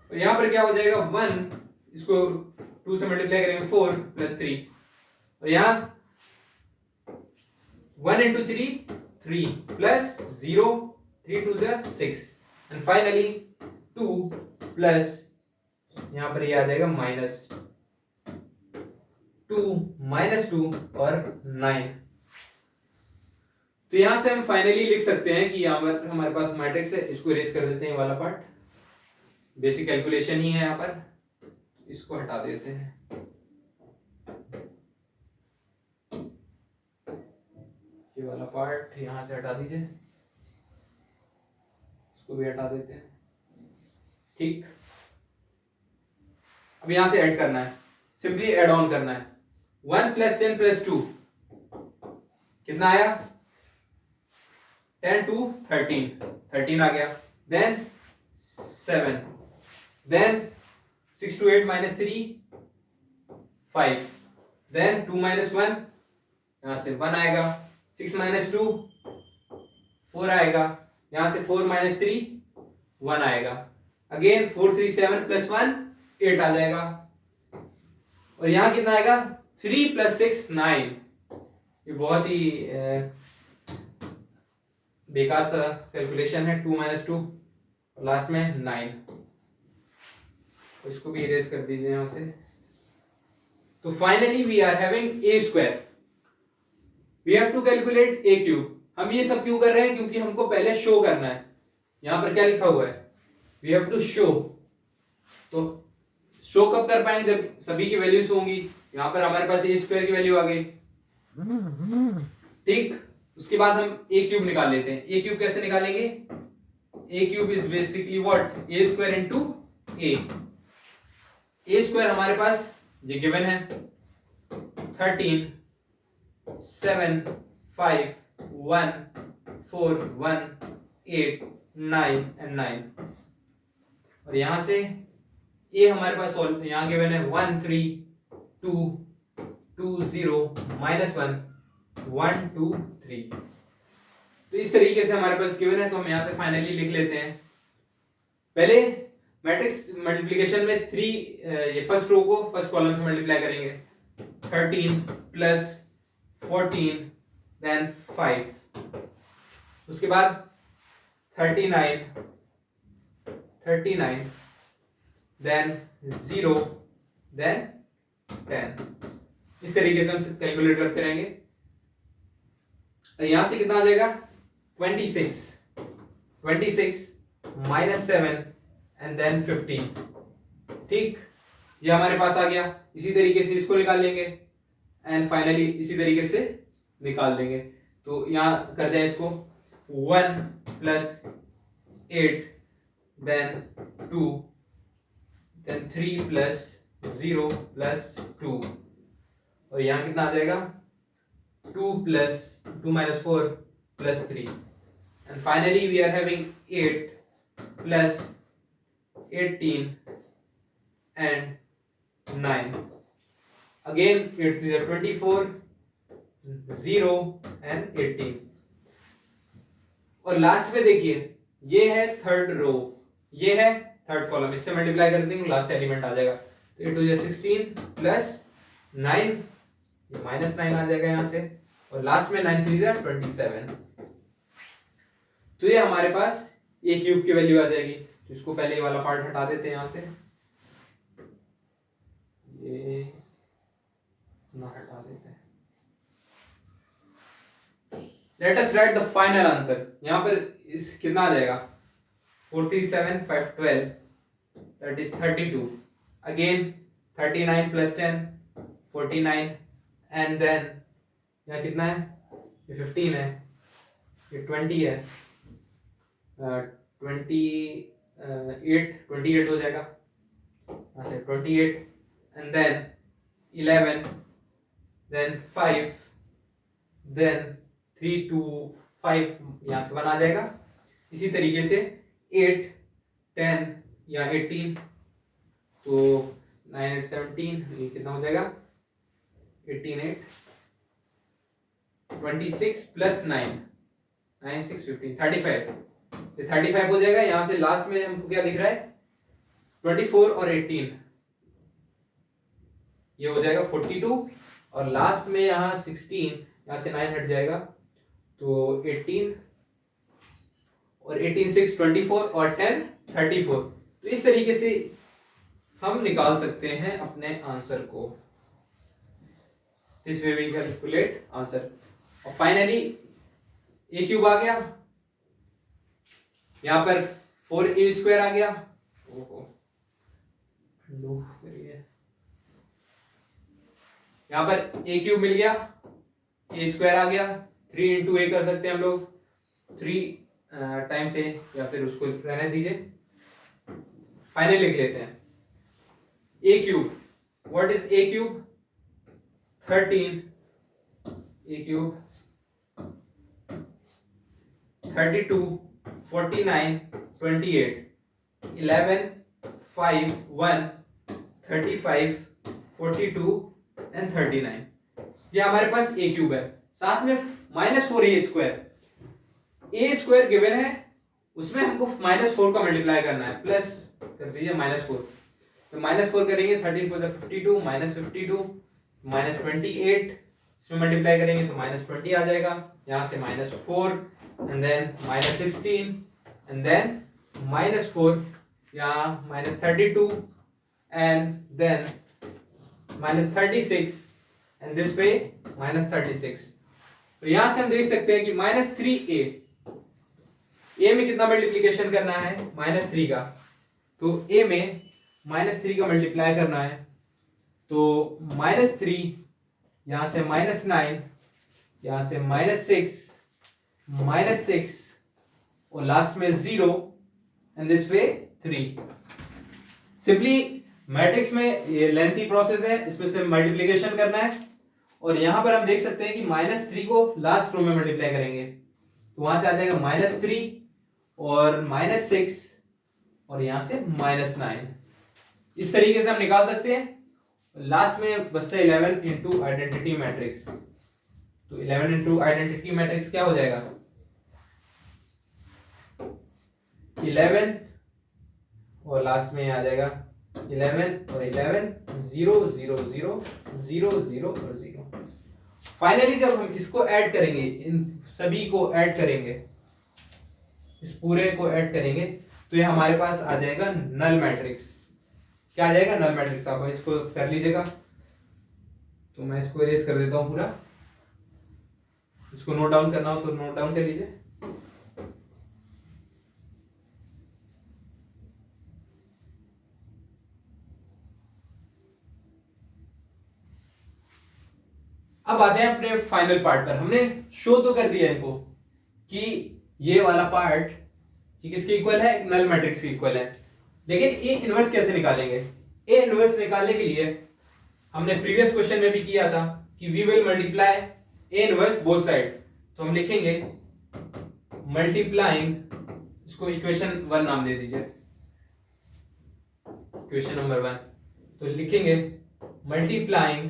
और यहां पर क्या हो जाएगा 1, इसको 2 से मल्टीप्लाई करेंगे 4 प्लस 3, और यहां 1 into 3 3 plus 0 3 2 6, and finally 2 plus यहां पर ये आ जाएगा माइनस 2 माइनस 2 और 9। तो यहां से हम फाइनली लिख सकते हैं कि यहां पर हमारे पास मैट्रिक्स है। इसको इरेज कर देते हैं, ये वाला पार्ट बेसिक कैलकुलेशन ही है, यहां पर इसको हटा देते हैं। ये वाला पार्ट यहां से हटा दीजिए, इसको भी हटा देते हैं। ठीक, अब यहां से ऐड करना है, सिंपली ऐड ऑन करना है। 1 प्लस 10 प्लस 2 कितना आया, 10 टू 13 13 आ गया, then 7, then 6 to 8 minus 3 5, then 2 minus 1, यहां से 1 आएगा, 6 माइनस 2 4 आएगा, यहां से 4 माइनस 3 1 आएगा, अगेन 4 3 7 प्लस 1 8 आ जाएगा, और यहां कितना आएगा 3 प्लस 6 9। ये बहुत ही बेकार सा कैलकुलेशन है, 2 माइनस 2 लास्ट में 9। तो इसको भी इरेज कर दीजिए यहां से। तो finally we are having A square, we have to calculate A cube. हम ये सब क्यों कर रहे हैं, क्योंकि हमको पहले शो करना है। यहां पर क्या लिखा हुआ है, वी हैव टू शो। तो शो कब कर पाएंगे, जब सभी की वैल्यूज होंगी। यहां पर हमारे पास ए स्क्वायर की वैल्यू आ गई, ठीक। उसके बाद हम ए क्यूब निकाल लेते हैं। ए क्यूब कैसे निकालेंगे, A cube is basically what, A square into A. A square हमारे पास ये गिवन है 13 7 5 1 4 1 8 9 एंड 9, और यहां से ए हमारे पास यहां गिवन है 1 3 2 2 0 माइनस 1 1 2 3। तो इस तरीके से हमारे पास गिवन है। तो हम यहां से फाइनली लिख लेते हैं। पहले मैट्रिक्स मल्टीप्लिकेशन में 3 ये फर्स्ट रो को फर्स्ट कॉलम से मल्टीप्लाई करेंगे, 13 प्लस 14 देन 5, उसके बाद 39 देन 0 देन 10। इस तरीके से हम कैलकुलेट करते रहेंगे। यहां से कितना आ जाएगा 26 -7 एंड देन 15। ठीक, ये हमारे पास आ गया। इसी तरीके से इसको निकाल लेंगे एंड फाइनली इसी तरीके से निकाल देंगे। तो यहां कर जाए इसको 1 + 8 देन 2 देन 3 + 0 + 2 और यहां कितना आ जाएगा 2 + 2 - 4 + 3 and finally we are having 8 + 18 and 9. Again it's 24 0 and 18 और लास्ट में देखिए ये है थर्ड रो, ये है थर्ड कॉलम, इससे मल्टीप्लाई कर देंगे लास्ट एलिमेंट आ जाएगा। तो 8 × 16 + 9 ये -9 आ जाएगा यहां से और लास्ट में 9 × 3 = 27। तो ये हमारे पास a क्यूब की वैल्यू आ जाएगी। तो इसको पहले ये वाला पार्ट हटा देते हैं यहां से, ये ना हटा देते हैं। Let us write the final answer. यहां पर इस कितना आ जाएगा 47 5 12 that is 32। Again 39 + 10 49 and then यहां कितना है ये 15 है, ये 20 है, 28 हो जाएगा यहां से 28 एंड देन 11 देन 5 देन 3 2 5 यहां से 1 आ जाएगा। इसी तरीके से 8 10 या 18 तो 9 8 17 ये कितना हो जाएगा 18 8 26 + 9 9 6 15 35 ये 35 हो जाएगा। यहां से लास्ट में हमको क्या दिख रहा है 24 और 18 ये हो जाएगा 42 और लास्ट में यहाँ 16 यहाँ से 9 हट जाएगा तो 18 और 18 6 24 और 10 34। तो इस तरीके से हम निकाल सकते हैं अपने आंसर को। This way we calculate answer और फाइनली a क्यूब आ गया, यहां पर 4a² आ गया। ओहो यहां पर a क्यूब मिल गया, a² आ गया, 3 × a कर सकते हैं हम लोग 3 टाइम्स a या फिर उसको रहने दीजिए। फाइनल लिख लेते हैं a cube, what is a cube 13 a cube 32 49 28 11 5 1 35 42 and 39। ये हमारे पास a क्यूब है, साथ में -4a², a² गिवन है उसमें हमको -4 का मल्टीप्लाई करना है, प्लस कर दीजिए -4 तो -4 करेंगे 13 4 52 -52 -28 इसमें मल्टीप्लाई करेंगे तो -20 आ जाएगा। यहां से -4 and then -16 and then -4 यहाँ -32 and then -36 and this way -36। तो यहां से हम देख सकते हैं कि -3a, a में कितना मल्टीप्लिकेशन करना है -3 का, तो a में -3 का मल्टीप्लाई करना है तो -3 यहां से -9 यहां से -6 और लास्ट में 0 and this way 3। Simply matrix में ये लेंथी प्रोसेस है, इसमें से मल्टीप्लिकेशन करना है और यहां पर हम देख सकते हैं कि -3 को लास्ट रो में मल्टीप्लाई करेंगे तो वहां से आ जाएगा -3 और -6 और यहां से -9। इस तरीके से हम निकाल सकते हैं। लास्ट में बचता है 11 इंटू आइडेंटिटी मैट्रिक्स, तो 11 इंटू आइडेंटिटी मैट्रिक्स क्या हो जाएगा 11 और लास्ट में आ जाएगा 11 और 11 0 0 0 0 0 और 0। फाइनली जब हम इसको ऐड करेंगे, इन सभी को ऐड करेंगे, इस पूरे को ऐड करेंगे तो ये हमारे पास आ जाएगा नल मैट्रिक्स। क्या आ जाएगा नल मैट्रिक्स। आप इसको कर लीजिएगा तो मैं इसको इरेज कर देता हूं पूरा। इसको नोट डाउन करना हो तो नोट डाउन कर लीजिए। अब आते हैं अपने फाइनल पार्ट पर। हमने शो तो कर दिया इनको कि ये वाला पार्ट कि किसके इक्वल है, नल मैट्रिक्स के इक्वल है, लेकिन ए इनवर्स कैसे निकालेंगे? ए इनवर्स निकालने के लिए हमने प्रीवियस क्वेश्चन में भी किया था कि we will multiply A inverse both side. तो हम लिखेंगे मल्टीप्लाइंग, इसको इक्वेशन 1 नाम दे दीजिए, इक्वेशन नंबर 1। तो लिखेंगे multiplying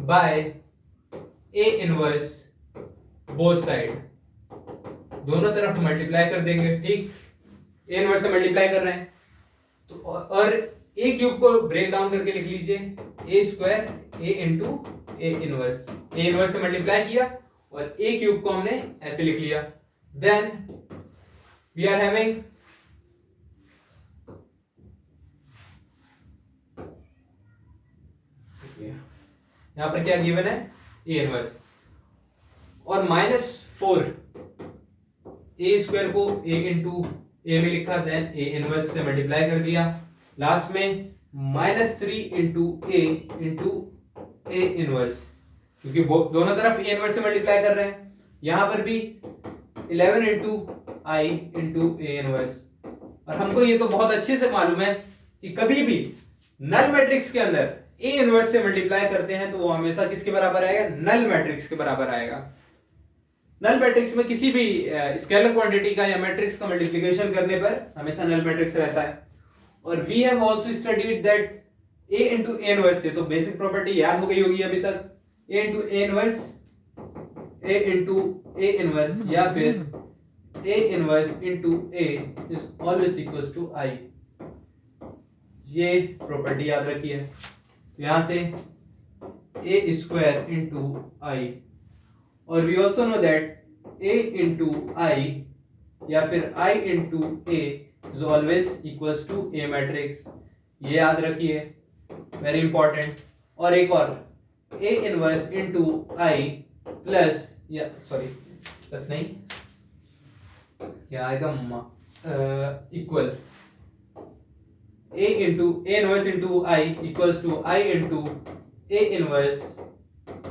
by A inverse both side, दोनों तरफ मल्टीप्लाई कर देंगे। ठीक, ए इनवर्स से मल्टीप्लाई कर रहे हैं तो और ए क्यूब को ब्रेक डाउन करके लिख लीजिए A square A into A inverse. A inverse से मल्टीप्लाई किया और ए क्यूब को हमने ऐसे लिख लिया। देन वी आर हैविंग यहां पर क्या गिवन है, ए इनवर्स, और -4 ए स्क्वायर को ए इंटू ए में लिखा, देन ए इनवर्स से मल्टीप्लाई कर दिया, लास्ट में -3 इंटू ए इनवर्स, क्योंकि दोनों तरफ ए इनवर्स से मल्टीप्लाई कर रहे हैं। यहां पर भी 11 into I into A inverse. और हमको ये तो बहुत अच्छे से मालूम है कि कभी भी नल मैट्रिक्स के अंदर ए इनवर्स से मल्टीप्लाई करते हैं तो वो हमेशा किसके बराबर आएगा, नल मैट्रिक्स के बराबर आएगा। नल मैट्रिक्स में किसी भी स्केलर क्वांटिटी का या मैट्रिक्स का मल्टीप्लिकेशन करने पर हमेशा नल मैट्रिक्स रहता है। और we have also studied that A into A inverse से, तो बेसिक प्रॉपर्टी याद हो गई होगी अभी तक, A into A inverse, A into A inverse या फिर A inverse into A is always equals to I. ये प्रॉपर्टी याद रखिए। यहां से ए स्क्वायर इंटू आई, और we also know that A into I या फिर I into A is always equals to A matrix. ये याद रखिए, वेरी इंपॉर्टेंट। और एक और, A inverse into I plus, या सॉरी प्लस नहीं, क्या आएगा, equal A inverse into I equals to I into A inverse.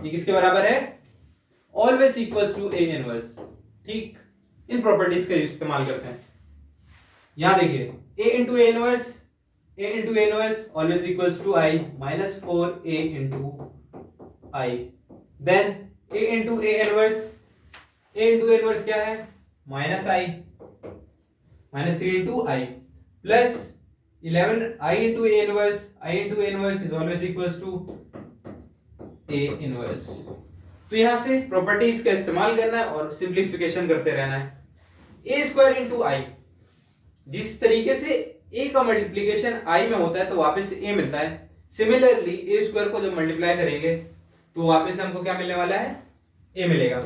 ये किसके बराबर है, always equals to A inverse. ठीक, इन प्रॉपर्टीज का इस्तेमाल करते हैं। यहां देखिए ए into A inverse always equals to I -4 A into I. Then A into A inverse क्या है, -3 into I plus 11 I into A inverse is always equals to A inverse. तो यहां से प्रॉपर्टीज का इस्तेमाल करना है और सिंप्लीफिकेशन करते रहना है। ए स्क्वायर इंटू आई, जिस तरीके से ए का मल्टीप्लीकेशन आई में होता है तो वापस से ए मिलता है, सिमिलरली ए स्क्वायर को जब मल्टीप्लाई करेंगे तो वापस हमको क्या मिलने वाला है, ए मिलेगा।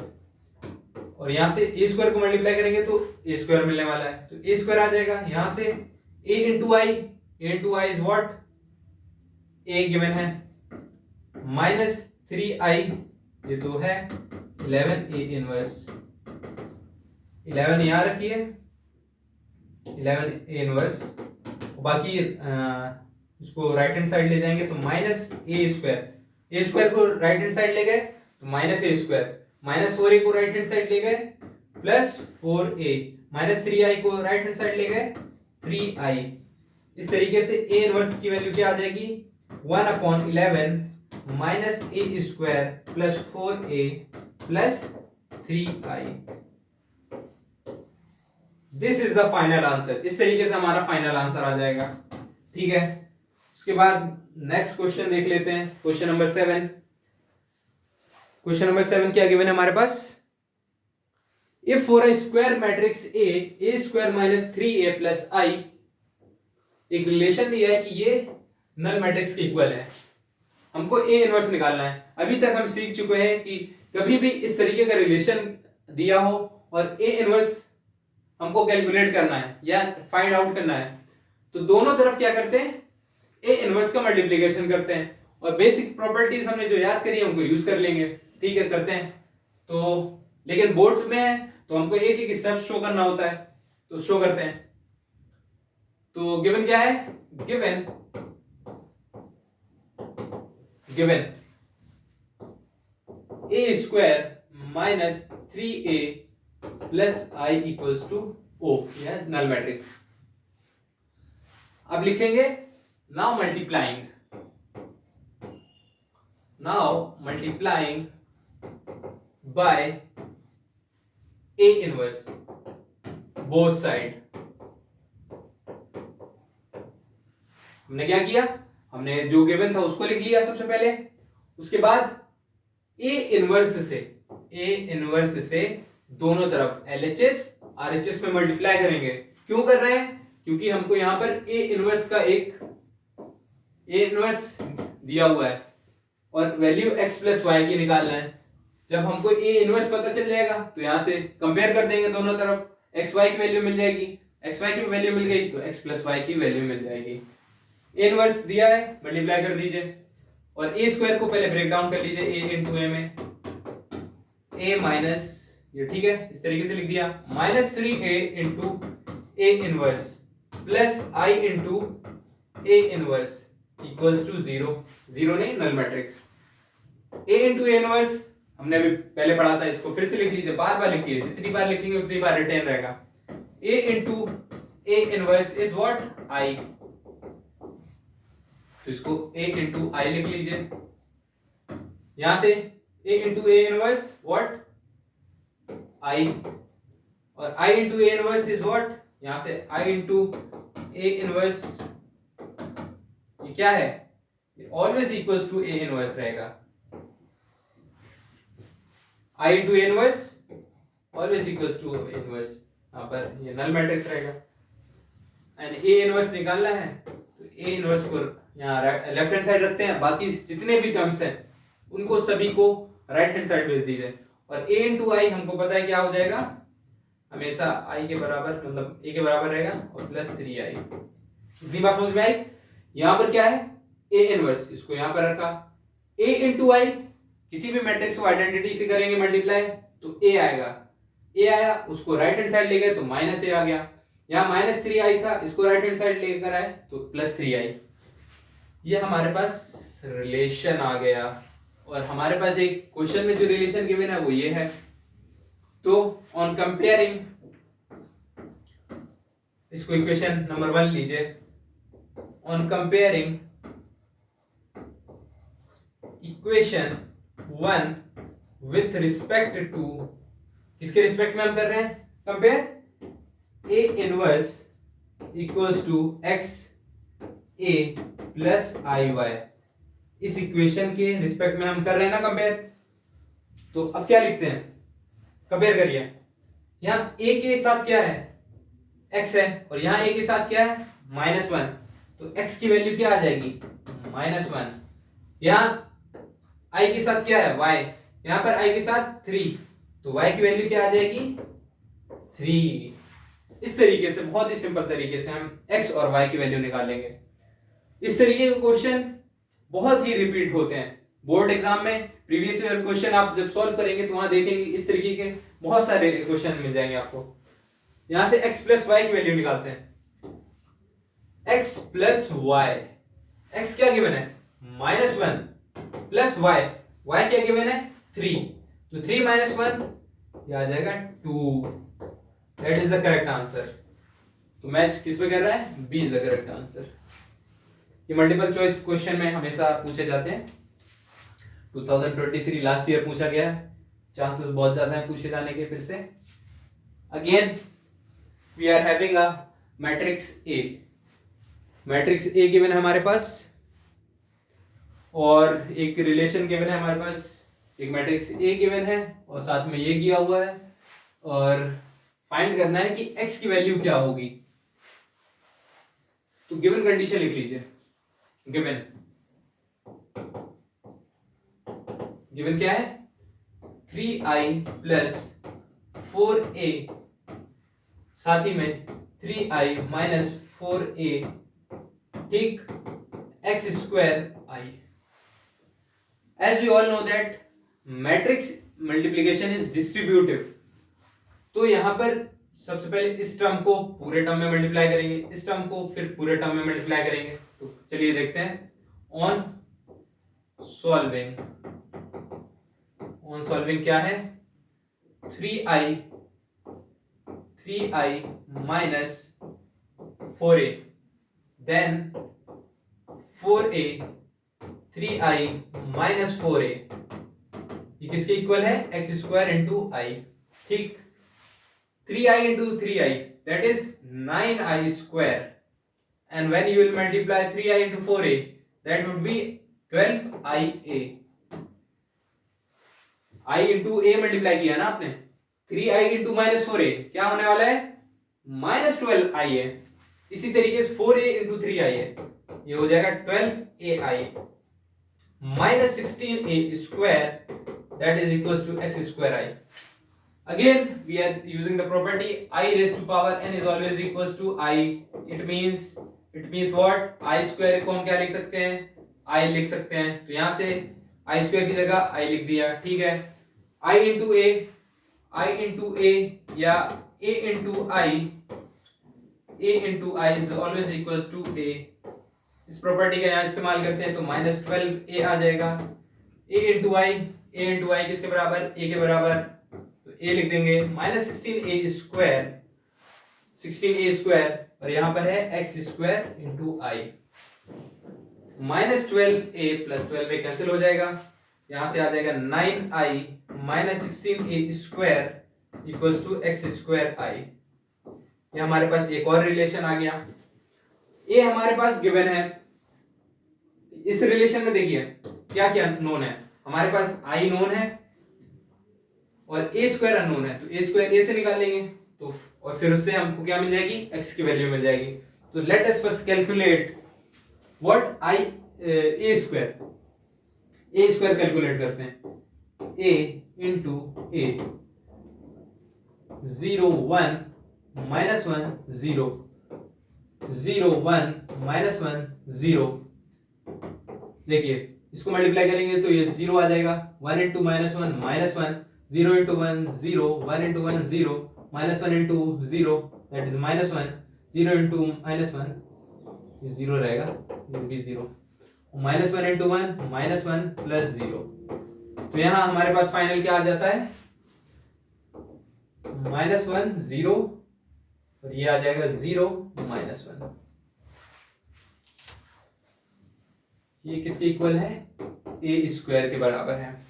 और यहां से ए स्क्वायर को मल्टीप्लाई करेंगे तो ए स्क्वायर मिलने वाला है, तो ए स्क्वायर आ जाएगा। यहां से A into I is what, A given है, -3i, ये तो है 11 ए इनवर्स। 11 यहां रखिए, 11 ए इनवर्स, बाकी उसको राइट हैंड साइड ले जाएंगे तो ए स्क्वायर को राइट हैंड साइड ले गए तो -a स्क्वायर, -4a को राइट हैंड साइड ले गए +4a, -3i को राइट हैंड साइड ले गए 3i। इस तरीके से ए इनवर्स की वैल्यू क्या आ जाएगी, 1/11 -a square +4a +3i। This is the final answer. इस तरीके से हमारा फाइनल आंसर आ जाएगा। ठीक है, उसके बाद नेक्स्ट क्वेश्चन देख लेते हैं, क्वेश्चन नंबर 7। क्वेश्चन नंबर 7 क्या गिवन है हमारे पास, if for a square matrix A square -3a + i, एक रिलेशन दिया है कि ये नल मैट्रिक्स के इक्वल है, हमको ए इनवर्स निकालना है। अभी तक हम सीख चुके हैं कि कभी भी इस तरीके का रिलेशन दिया हो और ए इनवर्स हमको कैलकुलेट करना है या फाइंड आउट करना है तो दोनों तरफ क्या करते हैं, ए इनवर्स का मल्टीप्लिकेशन करते हैं, और बेसिक प्रॉपर्टीज हमने जो याद करी है उनको यूज कर लेंगे। ठीक है, करते हैं। तो लेकिन बोर्ड में है तो हमको एक एक स्टेप शो करना होता है, तो शो करते हैं। तो गिवन क्या है, गिवन ए स्क्वायर माइनस 3a प्लस आई इक्वल्स टू ओ, यह नल मैट्रिक्स। अब लिखेंगे now multiplying by A inverse both side. हमने क्या किया, हमने जो गिवन था उसको लिख लिया सबसे पहले, उसके बाद ए इनवर्स से दोनों तरफ LHS RHS में मल्टीप्लाई करेंगे। क्यों कर रहे हैं, क्योंकि हमको यहां पर ए इनवर्स दिया हुआ है और वैल्यू x प्लस वाई की निकालना है। जब हमको ए इनवर्स पता चल जाएगा तो यहां से कंपेयर कर देंगे दोनों तरफ, एक्स वाई की वैल्यू मिल जाएगी, एक्स वाई की वैल्यू मिल गई तो x प्लस वाई की वैल्यू मिल जाएगी। ए इनवर्स दिया है, मल्टीप्लाई कर दीजिए और ए स्क्वायर को पहले ब्रेक डाउन कर लीजिए ए इंटू ए में, ए माइनस ये ठीक है इस तरीके से लिख दिया, minus 3a into A inverse plus I into A inverse equals to 0 नहीं, null matrix. A into A inverse हमने अभी पहले पढ़ा था, इसको फिर से लिख लीजिए, बार बार लिखिए, जितनी बार लिखेंगे उतनी बार रिटेन रहेगा। A into A inverse is what, I, तो इसको a इंटू आई लिख लीजिए। यहां से a into A inverse what, i, और i into A inverse is what, यहां से i इंटू ए इनवर्स, ये क्या है, always equals to A inverse रहेगा। i into A inverse always equals to inverse, यहां पर ये नल मैट्रिक्स रहेगा। एंड ए इनवर्स निकालना है तो ए इनवर्स को यहाँ लेफ्ट हैंड साइड रखते हैं, बाकी जितने भी टर्म्स हैं उनको सभी को राइट हैंड साइड भेज दीजिए। और a इंटू आई हमको पता है क्या हो जाएगा, हमेशा i के बराबर, मतलब a के बराबर रहेगा और प्लस 3i। इतनी बात समझ में आई। यहाँ पर क्या है, a इनवर्स, इसको यहाँ पर रखा, a इंटू आई, किसी भी मैट्रिक्स को आइडेंटिटी से करेंगे मल्टीप्लाई तो a आएगा, a आया उसको राइट हैंड साइड ले गए तो माइनस a आ गया, यहाँ माइनस 3i था इसको राइट हैंड साइड लेकर आए तो प्लस 3i। ये हमारे पास रिलेशन आ गया और हमारे पास एक क्वेश्चन में जो रिलेशन गिवन है वो ये है। तो ऑन कंपेयरिंग, इसको इक्वेशन नंबर 1 लीजिए, on comparing equation 1 with respect to, किसके रिस्पेक्ट में हम कर रहे हैं compare, A inverse equals to x A plus I y, इस इक्वेशन के रिस्पेक्ट में हम कर रहे हैं ना कंपेयर। तो अब क्या लिखते हैं, कंपेयर करिए, यहाँ a के साथ क्या है x है और यहाँ a के साथ क्या है -1, तो x की वैल्यू क्या आ जाएगी -1। यहाँ i के साथ क्या है y, यहाँ पर i के साथ 3, तो y की वैल्यू क्या आ जाएगी 3। इस तरीके से बहुत ही सिंपल तरीके से हम x और y की वैल्यू निकालेंगे। इस तरीके के क्वेश्चन बहुत ही रिपीट होते हैं बोर्ड एग्जाम में। प्रीवियस ईयर क्वेश्चन आप जब सॉल्व करेंगे तो वहां देखेंगे इस तरीके के बहुत सारे क्वेश्चन मिल जाएंगे आपको। यहां से x प्लस वाई की वैल्यू निकालते हैं, x प्लस वाई, x क्या गिवन है -1 प्लस y, y क्या गिवन है 3, तो 3 - 1 क्या आ जाएगा 2। That is the correct answer. तो मैच किस पे कर रहा है, B is the correct answer. ये मल्टीपल चॉइस क्वेश्चन में हमेशा पूछे जाते हैं, 2023 लास्ट ईयर पूछा गया है, चांसेस बहुत ज्यादा हैं पूछे जाने के फिर से। Again we are having a matrix A, matrix A given है हमारे पास और एक रिलेशन गिवन है हमारे पास, एक मैट्रिक्स ए गिवन है और साथ में ये दिया हुआ है और फाइंड करना है कि x की वैल्यू क्या होगी। तो गिवन कंडीशन लिख लीजिए, गिवन क्या है 3i प्लस 4a, साथ ही में 3i माइनस 4a, ठीक, x square i। As we all know that matrix multiplication is distributive, तो यहां पर सबसे पहले इस टर्म को पूरे टर्म में मल्टीप्लाई करेंगे, इस टर्म को फिर पूरे टर्म में मल्टीप्लाई करेंगे। तो चलिए देखते हैं। ऑन सॉल्विंग क्या है, 3i minus 4a, then 4a 3i minus 4a, ये किसके इक्वल है, एक्स स्क्वायर इंटू आई। ठीक, 3i into 3i, that is 9i square, and when you will multiply 3i into 4a, that would be 12ia। i into a multiply किया ना आपने, 3i into minus 4a क्या होने वाला है, minus 12ia। इसी तरीके से 4a into 3i है, ये हो जाएगा 12ai minus 16a square, that is equals to x square I। Again we are using the property I raised to power n is always equals to I। it means what, I square को हम क्या लिख सकते हैं, I लिख सकते हैं, तो यहां से I square की जगह I लिख दिया। ठीक है, I into a या a into I is always equals to a। इस प्रॉपर्टी का यहाँ इस्तेमाल करते हैं तो माइनस 12a आ जाएगा। a into I किसके बराबर, a के बराबर, तो a लिख देंगे माइनस 16a स्क्वायर और यहाँ पर है x square into I. Minus 12a plus 12a cancel हो जाएगा, यहाँ से आ जाएगा 9i minus 16a square equals to x square I. ये हमारे पास एक और रिलेशन आ गया। a हमारे पास गिवन है, इस रिलेशन में देखिए क्या क्या नोन है, हमारे पास i नोन है और a स्क्वायर अननोन है, तो a स्क्वायर a से निकाल लेंगे तो, और फिर उससे हमको क्या मिल जाएगी, x की वैल्यू मिल जाएगी। तो let us first calculate what a square calculate करते हैं। a into a 0 1 minus 1 0 0 1 minus 1 0। देखिए इसको मल्टीप्लाई करेंगे तो ये 0 आ जाएगा, 1 into minus 1 minus 1, 0 into 1 0, 1 into 1 0, minus 1 into 0 that is minus 1, 0 into minus 1 ये 0 रहेगा, ये भी 0, माइनस 1 इंटू 1 माइनस 1 प्लस 0। तो यहाँ हमारे पास फाइनल क्या आ जाता है, माइनस 1 0 और ये आ जाएगा 0 माइनस 1। ये किसके इक्वल है, a स्क्वायर के बराबर है।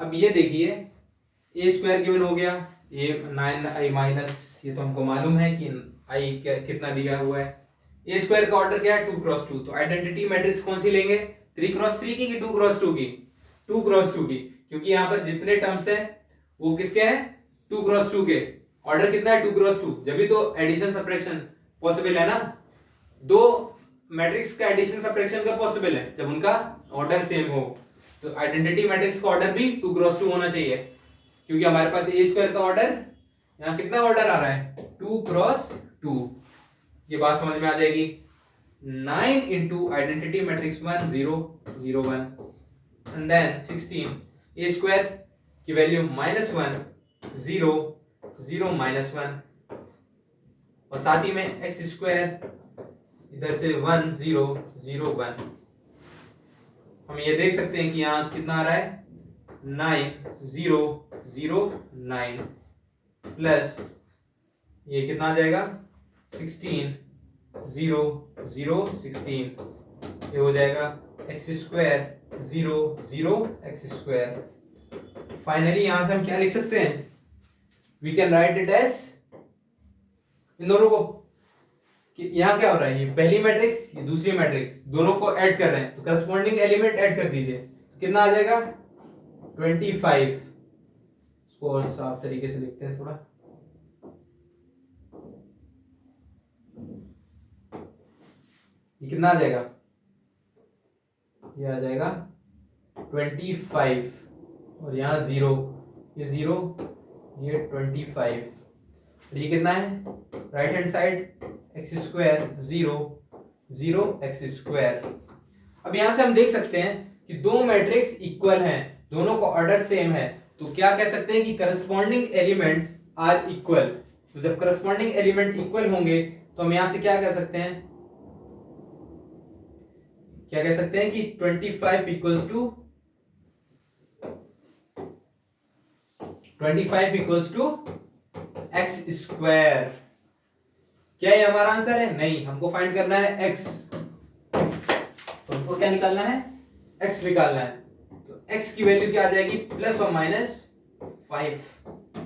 अब ये देखिए a स्क्वायर गिवन हो गया, a 9i माइनस, ये तो हमको मालूम है कि i कितना दिया हुआ है। a स्क्वायर का ऑर्डर क्या है, 2 क्रॉस 2, तो आइडेंटिटी मैट्रिक्स कौन सी लेंगे, 3 क्रॉस 3 की 2 क्रॉस 2 की, 2 क्रॉस 2 की, क्योंकि यहाँ पर जितने टर्म्स हैं वो किसके हैं, 2 क्रॉस 2 के। ऑर्डर कितना है, 2 क्रॉस 2, जब भी तो एडिशन सब्ट्रैक्शन पॉसिबल है ना, दो मैट्रिक्स का एडिशन सब्ट्रैक्शन का पॉसिबल है जब उनका ऑर्डर सेम हो। तो आइडेंटिटी मैट्रिक्स का ऑर्डर भी 2 क्रॉस 2 होना चाहिए, क्योंकि हमारे पास a स्क्वायर का ऑर्डर, यहाँ कितना ऑर्डर आ रहा है, 2 क्रॉस 2। ये बात समझ में आ जाएगी। 9 into identity matrix 1 0 0 1 and then 16 a square की वैल्यू माइनस 1 0 0 माइनस 1 और साथ ही में x स्क्वायर इधर से 1 0 0 1। हम ये देख सकते हैं कि यहाँ कितना आ रहा है, 9 0 0 9 प्लस ये कितना आ जाएगा, 16 0 0 16, ये हो जाएगा x square 0 0 x square. Finally यहां से हम क्या लिख सकते हैं, we can write it as, इन दोनों को, यहाँ क्या हो रहा है, ये पहली मैट्रिक्स ये दूसरी मैट्रिक्स, दोनों को ऐड कर रहे हैं तो करस्पॉन्डिंग एलिमेंट ऐड कर दीजिए, कितना आ जाएगा 25। इसको और साफ तरीके से लिखते हैं थोड़ा, ये कितना आ जाएगा, ये आ जाएगा 25 और यहाँ 0, ये 0 ये 25 और ये कितना है right hand side x square 0 0 x square. अब यहां से हम देख सकते हैं कि दो मैट्रिक्स इक्वल हैं, दोनों का ऑर्डर सेम है, तो क्या कह सकते हैं कि करस्पॉन्डिंग एलिमेंट्स आर इक्वल। तो जब करस्पॉन्डिंग एलिमेंट इक्वल होंगे तो हम यहां से क्या कह सकते हैं, क्या कह सकते हैं कि 25 equals to 25 equals to x square. क्या ये हमारा आंसर है? नहीं, हमको फाइंड करना है x। तो हमको क्या निकालना है? x निकालना है। तो x की वैल्यू क्या आ जाएगी? प्लस और minus 5।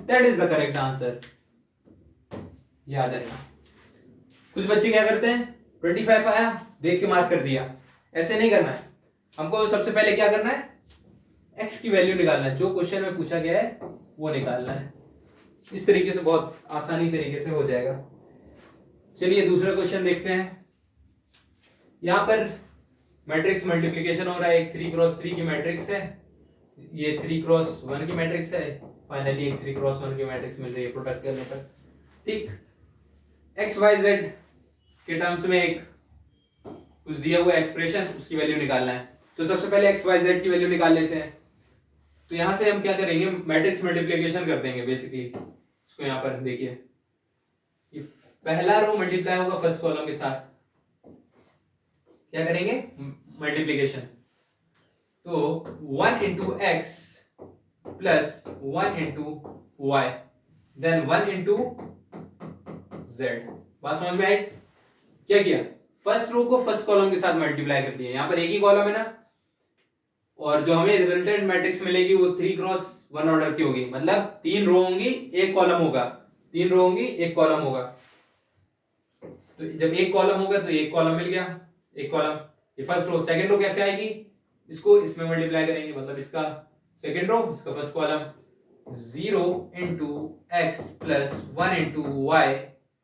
That is the correct answer. ये आ जाएगा। कुछ बच्चे क्या करते हैं, 25 आया देख के मार्क कर दिया, ऐसे नहीं करना है। हमको सबसे पहले क्या करना है, x की वैल्यू निकालना है, जो क्वेश्चन में पूछा गया है वो निकालना है। इस तरीके से बहुत आसानी तरीके से हो जाएगा। चलिए दूसरा क्वेश्चन देखते हैं। यहां पर मैट्रिक्स मल्टीप्लिकेशन हो रहा है, एक 3x3 की मैट्रिक्स है, ये 3x1 की मैट्रिक्स है, फाइनली एक 3x1 की मैट्रिक्स मिल रही है प्रोडक्ट करने पर। ठीक, एक्स वाई जेड के टर्म्स में एक कुछ दिया हुआ एक्सप्रेशन, उसकी वैल्यू निकालना है। तो सबसे पहले एक्स वाई जेड की वैल्यू निकाल लेते हैं। तो यहां से हम क्या करेंगे, मैट्रिक्स मल्टीप्लिकेशन कर देंगे बेसिकली। इसको यहां पर देखिए, ये पहला रो मल्टीप्लाई होगा फर्स्ट कॉलम के साथ, क्या करेंगे मल्टीप्लिकेशन। तो 1 into x plus 1 into y then 1 into z. बात समझ में आई? क्या किया, फर्स्ट रो को फर्स्ट कॉलम के साथ मल्टीप्लाई कर दिया। यहां पर एक ही कॉलम है ना, और जो हमें रिजल्टेंट मैट्रिक्स मिलेगी वो 3x1 ऑर्डर की होगी, मतलब 3 रो होंगी एक कॉलम होगा, 3 रो होंगी एक कॉलम होगा। तो जब एक कॉलम होगा तो एक कॉलम मिल गया, एक कॉलम, ये फर्स्ट रो। सेकंड रो कैसे आएगी, इसको इसमें मल्टीप्लाई करेंगे, मतलब इसका सेकंड रो इसका first column, 0 into x plus 1 into y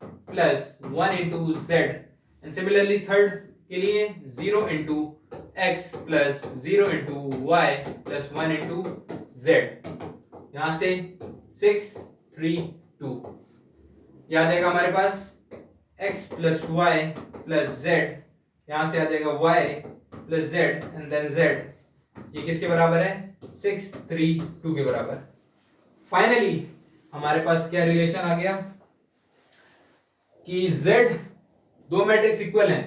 plus 1 into z. And similarly third के लिए 0 into x plus 0 into y plus 1 into z. यहां से 6 3 2, यह आ जाएगा हमारे पास x plus y plus z, यहां से आ जाएगा y plus z and then z। ये किसके बराबर है? 6 3 2 के बराबर। फाइनली हमारे पास क्या रिलेशन आ गया कि z दो मैट्रिक्स इक्वल हैं,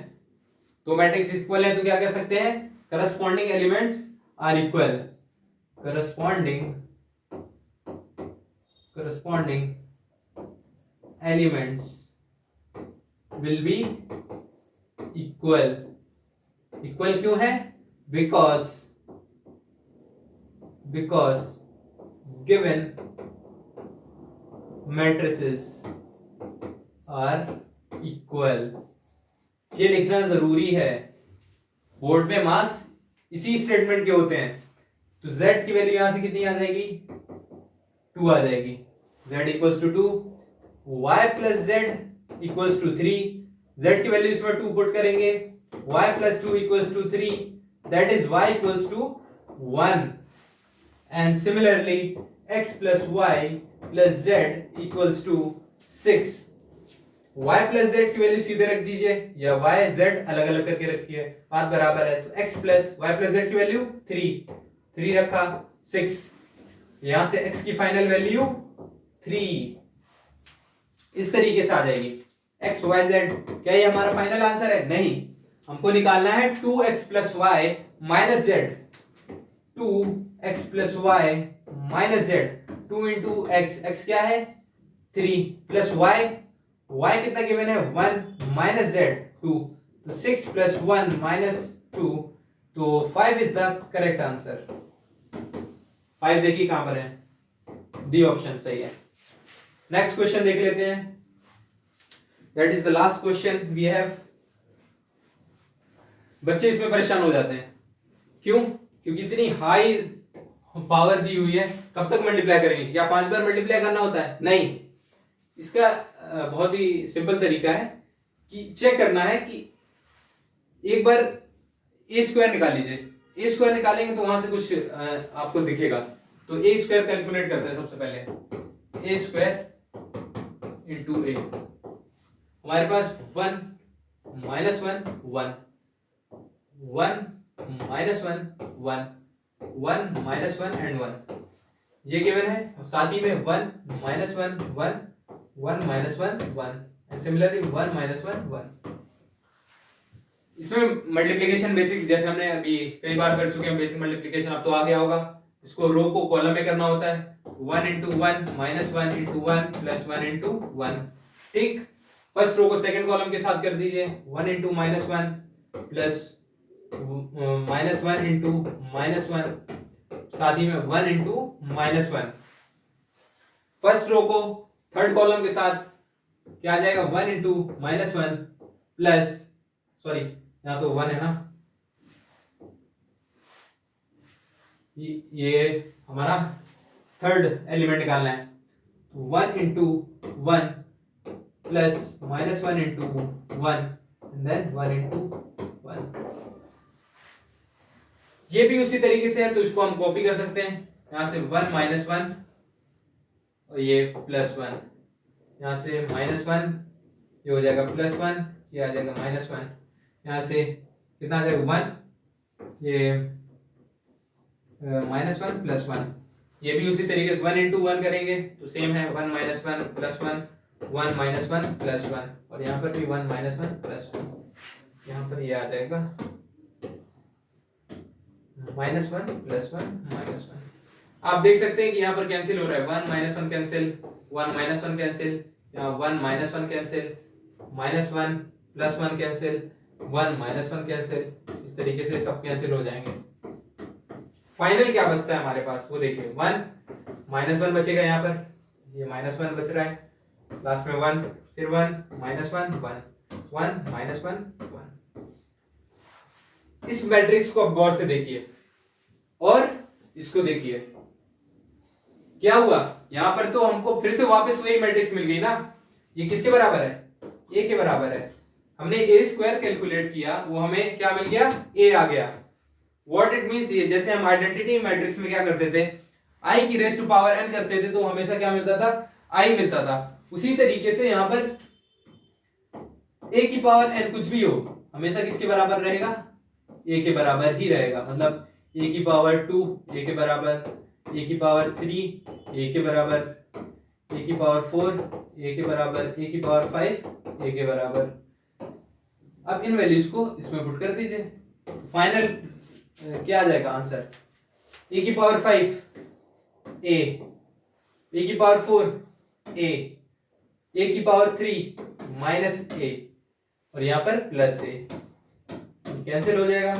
दो मैट्रिक्स इक्वल हैं तो क्या कह सकते हैं, corresponding elements are equal. Corresponding elements will be equal। Equal क्यों है? because given matrices are equal। ये लिखना जरूरी है, बोर्ड में मार्क्स इसी स्टेटमेंट के होते हैं। तो z की वैल्यू यहां से कितनी आ जाएगी, 2 आ जाएगी, z equals to 2, y plus z equals to 3, z की वैल्यू इसमें 2 पुट करेंगे, y plus 2 equals to 3, that is y equals to 1। And similarly x plus y plus z equals to 6। y plus z की value सीधे रख दीजिए, या y z अलग अलग करके रखिए, बात बराबर है। तो x plus y plus z की वैल्यू 3 रखा, 6, यहां से x की फाइनल वैल्यू 3 इस तरीके से आ जाएगी। x y z, क्या ये हमारा फाइनल आंसर है? नहीं, हमको निकालना है 2x plus y minus z, 2x plus y minus z, 2 into x क्या है 3 प्लस y कितना गिवन है 1 माइनस जेड 2, तो 6 प्लस 1 माइनस 2, तो 5 इज द करेक्ट आंसर। 5 देखिए कहां पर है, डी ऑप्शन सही है। नेक्स्ट क्वेश्चन देख लेते हैं, that is the last question we have. बच्चे इसमें परेशान हो जाते हैं, क्यों? क्योंकि इतनी हाई पावर दी हुई है, कब तक मल्टीप्लाई करेंगे? क्या 5 बार मल्टीप्लाई करना होता है? नहीं, इसका बहुत ही सिंपल तरीका है कि चेक करना है कि एक बार ए स्क्वायर निकाल लीजिए, ए स्क्वायर निकालेंगे तो वहां से कुछ आपको दिखेगा। तो ए स्क्वायर कैलकुलेट करते हैं सबसे पहले, ए स्क्वायर इंटू ए, हमारे पास 1 माइनस 1 1 1 माइनस 1 1 1 -1 एंड 1 ये गिवन है, साथ ही में 1 -1 1 1 -1 1 एंड सिमिलरली 1 -1 1। इसमें मल्टीप्लिकेशन बेसिक जैसे हमने अभी कई बार कर चुके हैं बेसिक मल्टीप्लिकेशन, अब तो आ गया होगा। इसको रो को कॉलम में करना होता है, 1 × 1 -1 × 1 + 1 × 1। ठीक, फर्स्ट रो को सेकंड कॉलम के साथ कर दीजिए, 1 × -1 प्लस -1 × -1 साथ ही में 1 × -1। फर्स्ट रो को थर्ड कॉलम के साथ क्या आ जाएगा, 1 × -1 प्लस, सॉरी यहाँ तो 1 है ना, ये हमारा थर्ड एलिमेंट निकालना है, 1 × 1 प्लस -1 × 1 देन 1 × 1। ये भी उसी तरीके से है, तो इसको हम कॉपी कर सकते हैं, यहां से 1 -1 और ये +1, यहां से -1 ये हो जाएगा +1, ये आ जाएगा -1, यहां से कितना आ जाएगा 1, ये -1 +1। ये भी उसी तरीके से 1 × 1 करेंगे तो सेम है, 1 -1 +1 1 -1 +1 और यहाँ पर भी 1 -1 +1, यहाँ पर ये आ जाएगा -1 +1 -1। आप देख सकते हैं कि यहाँ पर कैंसिल हो रहा है, 1 -1 कैंसिल, 1 -1 कैंसिल, यहाँ 1 -1 कैंसिल, -1 +1 कैंसिल, 1 -1 कैंसिल, इस तरीके से सब कैंसिल हो जाएंगे। फाइनल क्या बचता है हमारे पास वो देखिए, 1 -1 बचेगा, यहाँ पर ये -1 बच रहा है, लास्ट में 1, फिर 1 -1 1 1 -1 1। इस मैट्रिक्स को आप गौर से देखिए और इसको देखिए, क्या हुआ यहां पर, तो हमको फिर से वापस वही मैट्रिक्स मिल गई ना। ये किसके बराबर है, a के बराबर है। हमने a² कैलकुलेट किया, वो हमें क्या मिल गया, a आ गया। व्हाट इट मींस, ये जैसे हम आइडेंटिटी मैट्रिक्स में क्या करते थे, i की रेज़ टू पावर n करते थे तो हमेशा क्या मिलता था, i मिलता था। उसी तरीके से यहां पर a की पावर n कुछ भी हो हमेशा किसके बराबर रहेगा, a के बराबर ही रहेगा। मतलब a की पावर 2 a के बराबर, a की पावर 3 a के बराबर, a की पावर 4 a के बराबर, a की पावर 5 a के बराबर। अब इन वैल्यूज को इसमें पुट कर दीजिए, फाइनल क्या आ जाएगा आंसर, a की पावर 5 a की पावर 4 a की पावर 3 -a और यहाँ पर +a, कैंसिल हो जाएगा।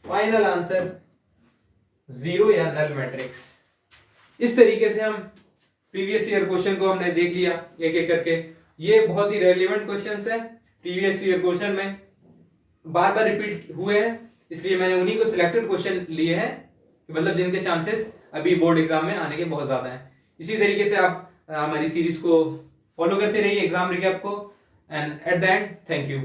फाइनल आंसर 0 या नल मैट्रिक्स। इस तरीके से हम प्रीवियस ईयर क्वेश्चन को हमने देख लिया एक एक करके। ये बहुत ही रेलेवेंट क्वेश्चंस है, प्रीवियस ईयर क्वेश्चन में बार बार रिपीट हुए हैं, इसलिए मैंने उन्हीं को सिलेक्टेड क्वेश्चन लिए हैं, मतलब जिनके चांसेस अभी बोर्ड एग्जाम में आने के बहुत ज्यादा हैं। इसी तरीके से आप हमारी सीरीज को फॉलो करते रहिए एग्जाम रिकैप को, and at the end thank you.